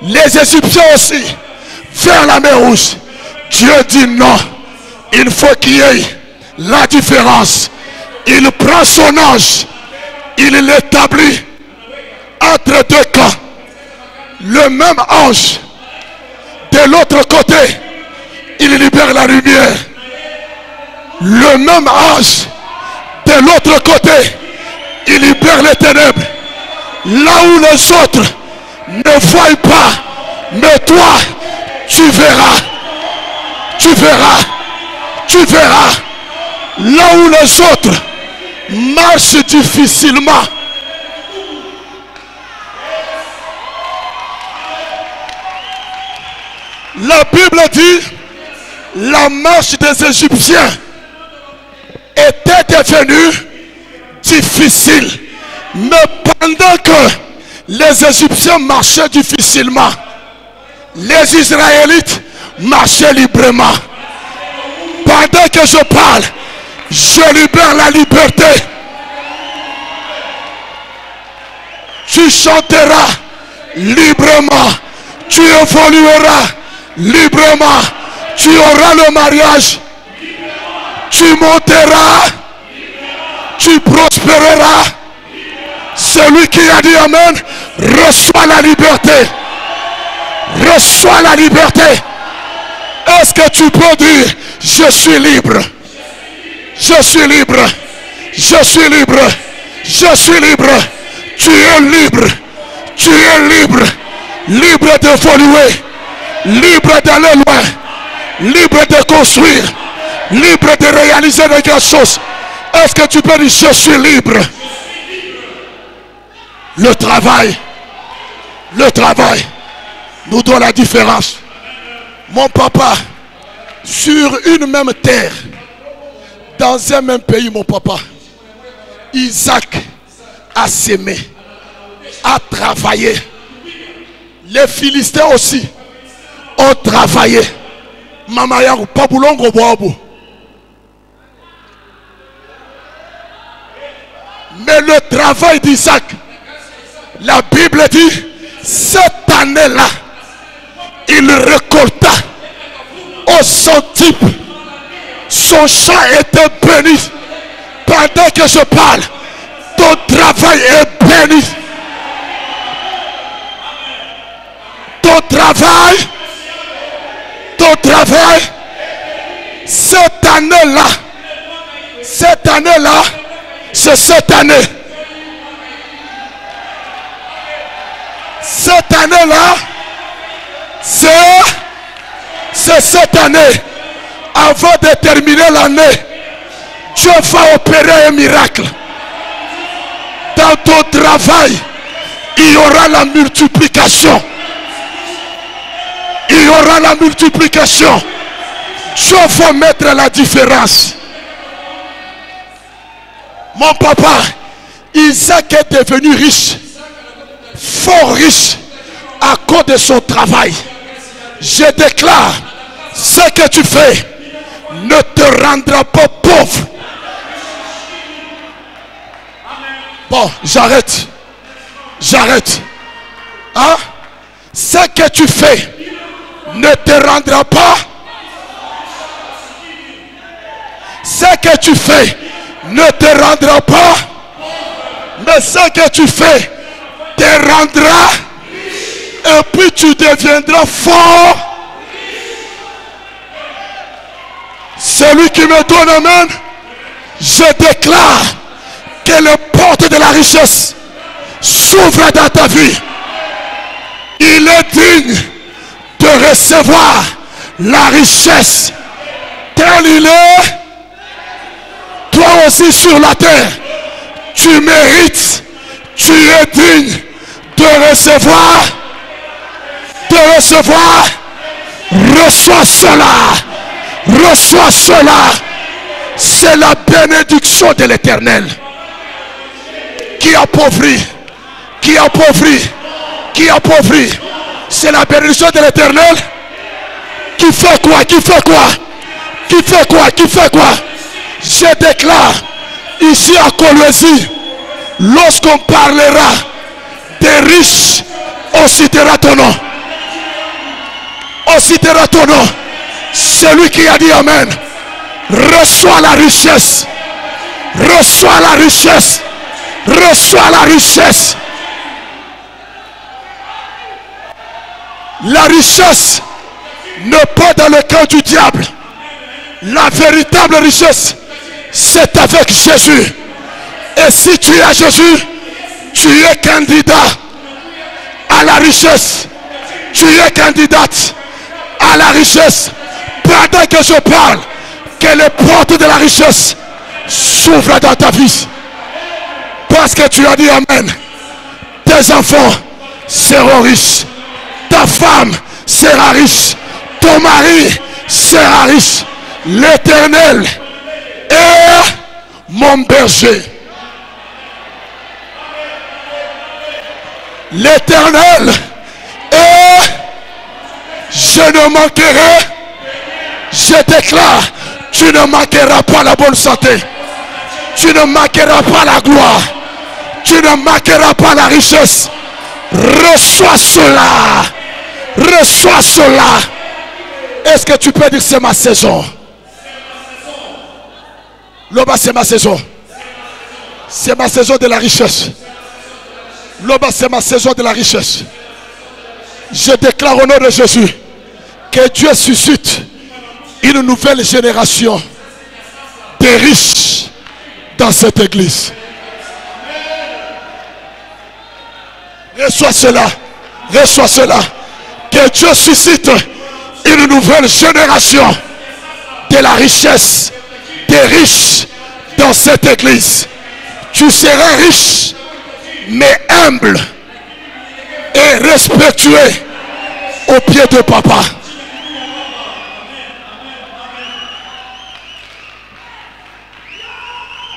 les Égyptiens aussi vers la mer Rouge. Dieu dit non. Il faut qu'il y ait la différence. Il prend son ange. Il l'établit entre deux camps. Le même ange, de l'autre côté, il libère la lumière. Le même ange, de l'autre côté, il libère les ténèbres. Là où les autres ne voient pas, mais toi, tu verras. Tu verras. Tu verras. Là où les autres marche difficilement. La Bible dit la marche des Égyptiens était devenue difficile. Mais pendant que les Égyptiens marchaient difficilement, les Israélites marchaient librement. Pendant que je parle, je libère la liberté. Tu chanteras librement. Tu évolueras librement. Tu auras le mariage. Tu monteras. Tu prospéreras. Celui qui a dit Amen reçoit la liberté. Reçois la liberté. Est-ce que tu peux dire je suis libre? Je suis libre. Je suis libre. Je suis libre. Tu es libre. Tu es libre. Libre d'évoluer. Libre d'aller loin. Libre de construire. Libre de réaliser des grandes choses. Est-ce que tu peux dire je suis libre? Le travail nous donne la différence. Mon papa, sur une même terre, dans un même pays, mon papa, Isaac a sémé, a travaillé. Les Philistins aussi ont travaillé. Mama yangu pabulongo bobo. Mais le travail d'Isaac, la Bible dit, cette année-là, il récolta au centuple. Son champ était béni. Pendant que je parle, ton travail est béni. Ton travail, cette année-là, c'est cette année. Cette année-là, C'est cette année, avant de terminer l'année, Dieu va opérer un miracle. Dans ton travail, il y aura la multiplication. Il y aura la multiplication. Dieu va mettre la différence. Mon papa, Isaac est devenu riche, fort riche, à cause de son travail. Je déclare, ce que tu fais ne te rendra pas pauvre. Bon, j'arrête. J'arrête. Hein? Ce que tu fais ne te rendra pas. Ce que tu fais ne te rendra pas. Mais ce que tu fais te rendra. Et puis tu deviendras fort. Celui qui me donne amen, je déclare que les portes de la richesse s'ouvrent dans ta vie. Il est digne de recevoir la richesse tel il est. Toi aussi sur la terre, tu mérites, tu es digne de recevoir. Reçois cela. Reçois cela. C'est la bénédiction de l'Éternel. Qui appauvrit. Qui appauvrit. Qui appauvrit. C'est la bénédiction de l'Éternel. Qui fait quoi? Qui fait quoi? Qui fait quoi? Qui fait quoi? Je déclare ici à Colosie, lorsqu'on parlera des riches, on citera ton nom. On citera ton nom. Celui qui a dit amen, reçois la richesse. Reçois la richesse. Reçois la richesse. La richesse n'est pas dans le camp du diable. La véritable richesse, c'est avec Jésus. Et si tu as Jésus, tu es candidat à la richesse. Tu es candidate à la richesse. Pendant que je parle, que les portes de la richesse s'ouvrent dans ta vie. Parce que tu as dit amen. Tes enfants seront riches. Ta femme sera riche. Ton mari sera riche. L'Éternel est mon berger. L'Éternel est. Je ne manquerai. Je déclare, tu ne manqueras pas la bonne santé. Tu ne manqueras pas la gloire. Tu ne manqueras pas la richesse. Reçois cela. Reçois cela. Est-ce que tu peux dire c'est ma saison? Loba, c'est ma saison. C'est ma saison de la richesse. Loba, c'est ma saison de la richesse. Je déclare au nom de Jésus que Dieu suscite une nouvelle génération de riches dans cette église. Reçois cela. Reçois cela. Que Dieu suscite une nouvelle génération de la richesse, des riches dans cette église. Tu seras riche, mais humble et respectueux au pied de papa.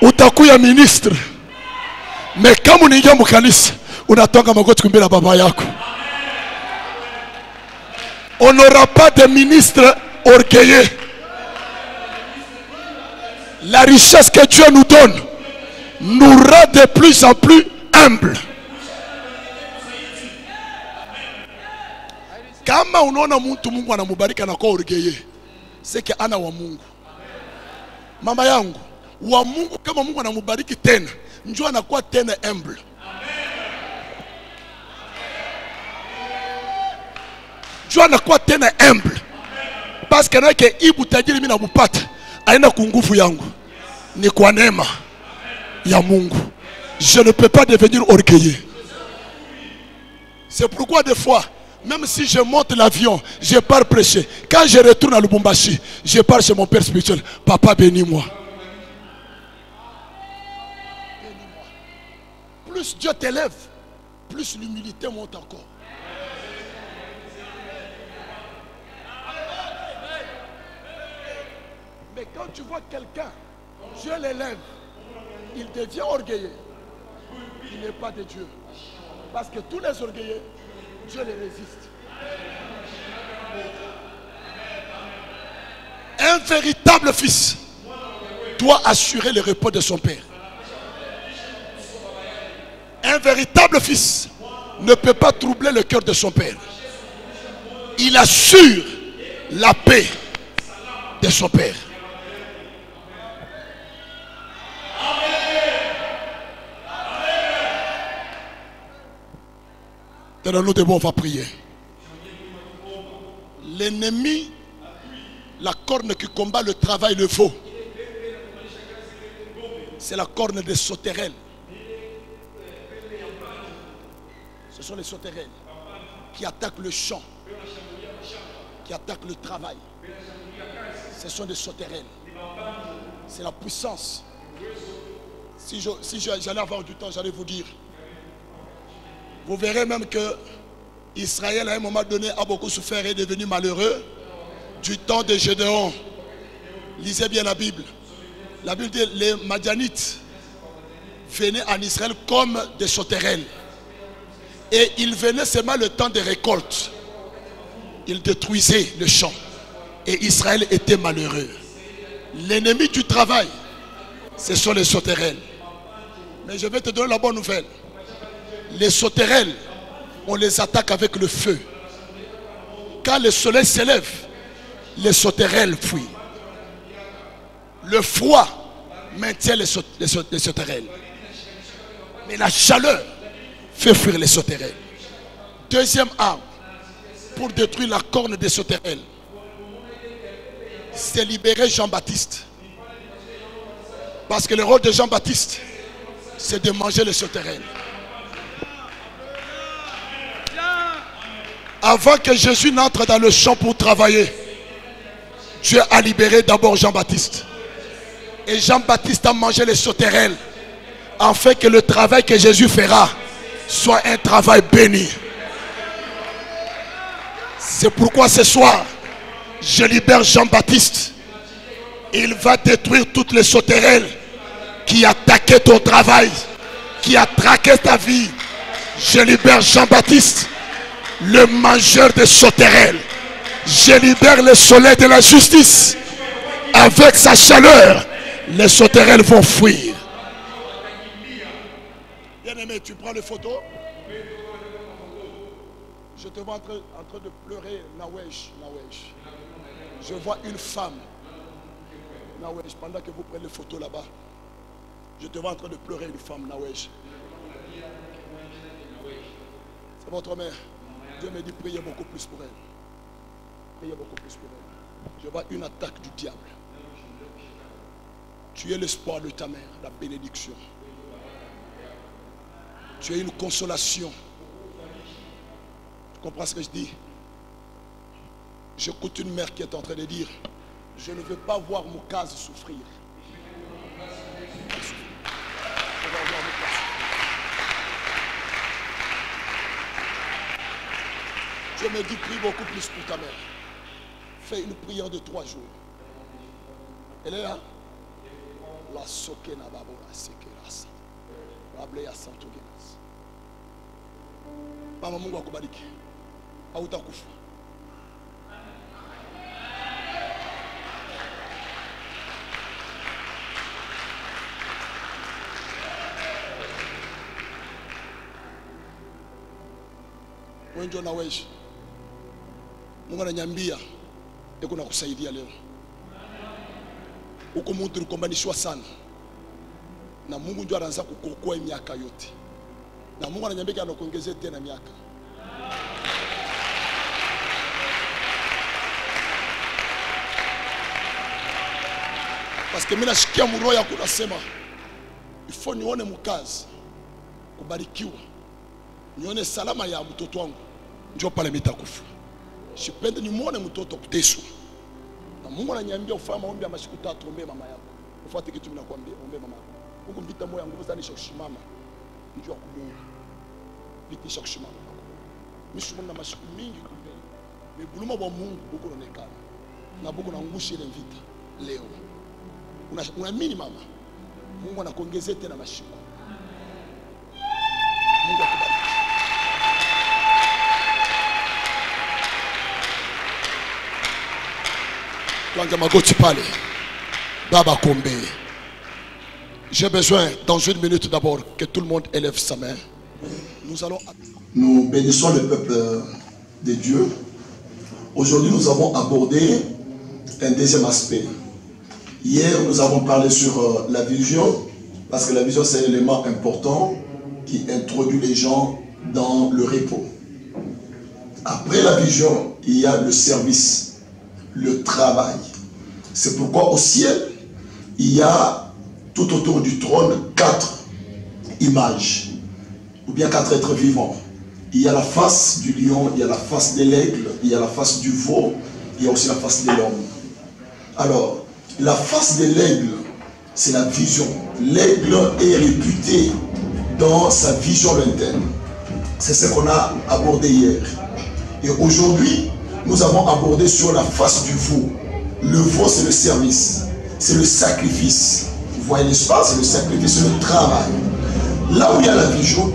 Utakuya ministre, mais kama unaingia mkanisa unatonga magoti kumbele baba yako. On n'aura pas de ministre orgueilleux. La richesse que Dieu nous donne nous rend de plus en plus humbles. Kama unaona mtu Mungu anamubariki anakuwa orgueilleux, c'est que ana wa Mungu. Mama yangu, wa Mungu kama Mungu anamubariki tena, njoo anakuwa tena humble. Njoo anakuwa tena humble. Parce que nake ibu tajiri mimi namupata, aina kwa nguvu yangu. Ni kwa neema ya Mungu. Je ne peux pas devenir orgueilleux. C'est pourquoi des fois Même si je monte l'avion, je pars prêcher. Quand je retourne à Lubumbashi, je pars chez mon père spirituel. Papa, bénis-moi. Plus Dieu t'élève, plus l'humilité monte encore. Mais quand tu vois quelqu'un, Dieu l'élève, il devient orgueilleux. Il n'est pas de Dieu. Parce que tous les orgueilleux, Dieu les résiste. Un véritable fils doit assurer le repos de son père. Un véritable fils ne peut pas troubler le cœur de son père. Il assure la paix de son père. Nous devons, on va prier. L'ennemi, la corne qui combat le travail, le faux, c'est la corne des sauterelles. Ce sont les sauterelles qui attaquent le champ, qui attaquent le travail. Ce sont des sauterelles. C'est la puissance. Si j'allais avoir du temps, j'allais vous dire. Vous verrez même que Israël, à un moment donné, a beaucoup souffert et est devenu malheureux du temps de Gédéon. Lisez bien la Bible. La Bible dit les Madianites venaient en Israël comme des sauterelles. Et ils venaient seulement le temps des récoltes. Ils détruisaient le champ. Et Israël était malheureux. L'ennemi du travail, ce sont les sauterelles. Mais je vais te donner la bonne nouvelle. Les sauterelles, on les attaque avec le feu. Quand le soleil s'élève, les sauterelles fuient. Le froid maintient les sauterelles. Mais la chaleur fait fuir les sauterelles. Deuxième arme pour détruire la corne des sauterelles, c'est libérer Jean-Baptiste. Parce que le rôle de Jean-Baptiste, c'est de manger les sauterelles. Avant que Jésus n'entre dans le champ pour travailler, Dieu a libéré d'abord Jean-Baptiste. Et Jean-Baptiste a mangé les sauterelles, afin que le travail que Jésus fera soit un travail béni. C'est pourquoi ce soir, je libère Jean-Baptiste. Il va détruire toutes les sauterelles qui attaquaient ton travail, qui attaquaient ta vie. Je libère Jean-Baptiste, le mangeur de sauterelles. Je libère le soleil de la justice. Avec sa chaleur, les sauterelles vont fuir. Bien-aimé, tu prends les photos. Je te vois en train de pleurer. Nawesh. Je vois une femme. Nawesh, pendant que vous prenez les photos là-bas, je te vois en train de pleurer une femme. Nawesh. C'est votre mère. Dieu me dit priez beaucoup plus pour elle. Priez beaucoup plus pour elle. Je vois une attaque du diable. Tu es l'espoir de ta mère, la bénédiction. Tu es une consolation. Tu comprends ce que je dis? J'écoute une mère qui est en train de dire, je ne veux pas voir Moukaz souffrir. Je me dis, prie beaucoup plus pour ta mère. Fais une prière de 3 jours. Elle est là. La sokena babola sekerasa. Bableya santogenas. Mama Mungu akubariki. Hautakufa. Wenjo na wewe. Mungu ananiambia eko na kusaidia leo. Uko mtu ukombanishwa sana. Na Mungu ndio anaanza kukokoa miaka yote. Na Mungu ananiambia anakuongezea tena miaka. Parce que mimi nashikia mroho yako unasema ifo nione mkazi kubarikiwa. Nione salama ya mtoto wangu. Ndio pale mitakufa. Sipende nimuone mtoto kuteswa. Na Mungu ananiambia ufanye maombi ya masiku 3, ombee mama yako. Ufuate kitu mimi nakwambia, ombee mama yako. Huko mpita moyo nguvu sana kushimama. Ndio kumuomba. Bitisha kushimama. Mimi na masiku mingi kumbe. Mibuluma wa Mungu huko unaonekana. Na Mungu anaangusha ile vita leo. Unaamini mama? Mungu anakuongezea tena masiku. Mungu akubariki. Tuanze magoti pale. Baba Kombe. J'ai besoin dans une minute d'abord que tout le monde élève sa main. Nous bénissons le peuple de Dieu. Aujourd'hui, nous avons abordé un deuxième aspect. Hier, nous avons parlé sur la vision, parce que la vision, c'est un élément important qui introduit les gens dans le repos. Après la vision, il y a le service, le travail. C'est pourquoi au ciel, il y a tout autour du trône 4 images, ou bien 4 êtres vivants. Il y a la face du lion, il y a la face de l'aigle, il y a la face du veau, il y a aussi la face de l'homme. Alors, la face de l'aigle, c'est la vision. L'aigle est réputé dans sa vision lointaine. C'est ce qu'on a abordé hier. Et aujourd'hui, nous avons abordé sur la face du veau. Le veau, c'est le service, c'est le sacrifice. Vous voyez l'espace, c'est le sacrifice, c'est le travail. Là où il y a la vision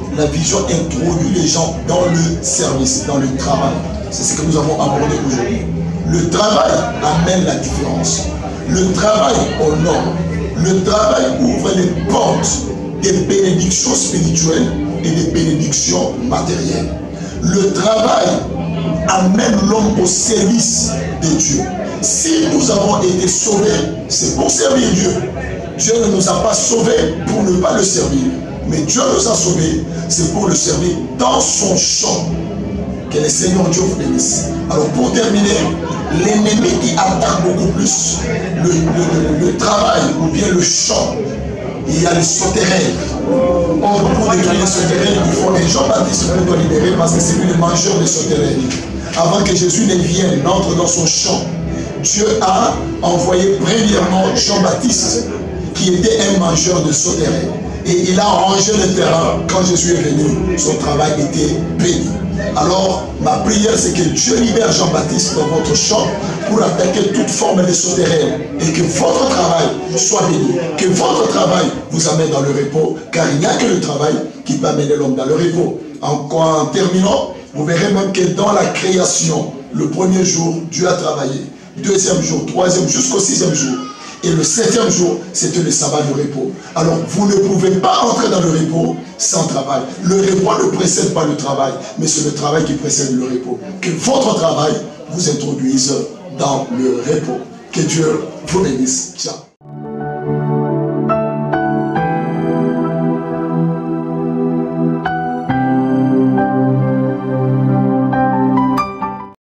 introduit les gens dans le service, dans le travail. C'est ce que nous avons abordé aujourd'hui. Le travail amène la différence. Le travail honore. Le travail ouvre les portes des bénédictions spirituelles et des bénédictions matérielles. Le travail amène l'homme au service de Dieu. Si nous avons été sauvés, c'est pour servir Dieu. Dieu ne nous a pas sauvés pour ne pas le servir. Mais Dieu nous a sauvés, c'est pour le servir dans son champ. Que le Seigneur Dieu vous bénisse. Alors pour terminer, l'ennemi qui attaque beaucoup plus le travail ou bien le champ, il y a les sauterelles. Or, pour détruire les sauterelles, il faut que Jean-Baptiste soit libéré parce que c'est lui le mangeur des sauterelles. Avant que Jésus ne vienne, n'entre dans son champ, Dieu a envoyé premièrement Jean-Baptiste qui était un mangeur de sauterelles. Et il a rangé le terrain. Quand Jésus est venu, son travail était béni. Alors, ma prière, c'est que Dieu libère Jean-Baptiste dans votre champ pour attaquer toute forme de sauterelle et que votre travail soit béni. Que votre travail vous amène dans le repos, car il n'y a que le travail qui peut amener l'homme dans le repos. En terminant, vous verrez même que dans la création, le premier jour, Dieu a travaillé. Deuxième jour, troisième, jusqu'au 6e jour. Et le 7e jour, c'était le sabbat du repos. Alors, vous ne pouvez pas entrer dans le repos sans travail. Le repos ne précède pas le travail, mais c'est le travail qui précède le repos. Que votre travail vous introduise dans le repos. Que Dieu vous bénisse. Ciao.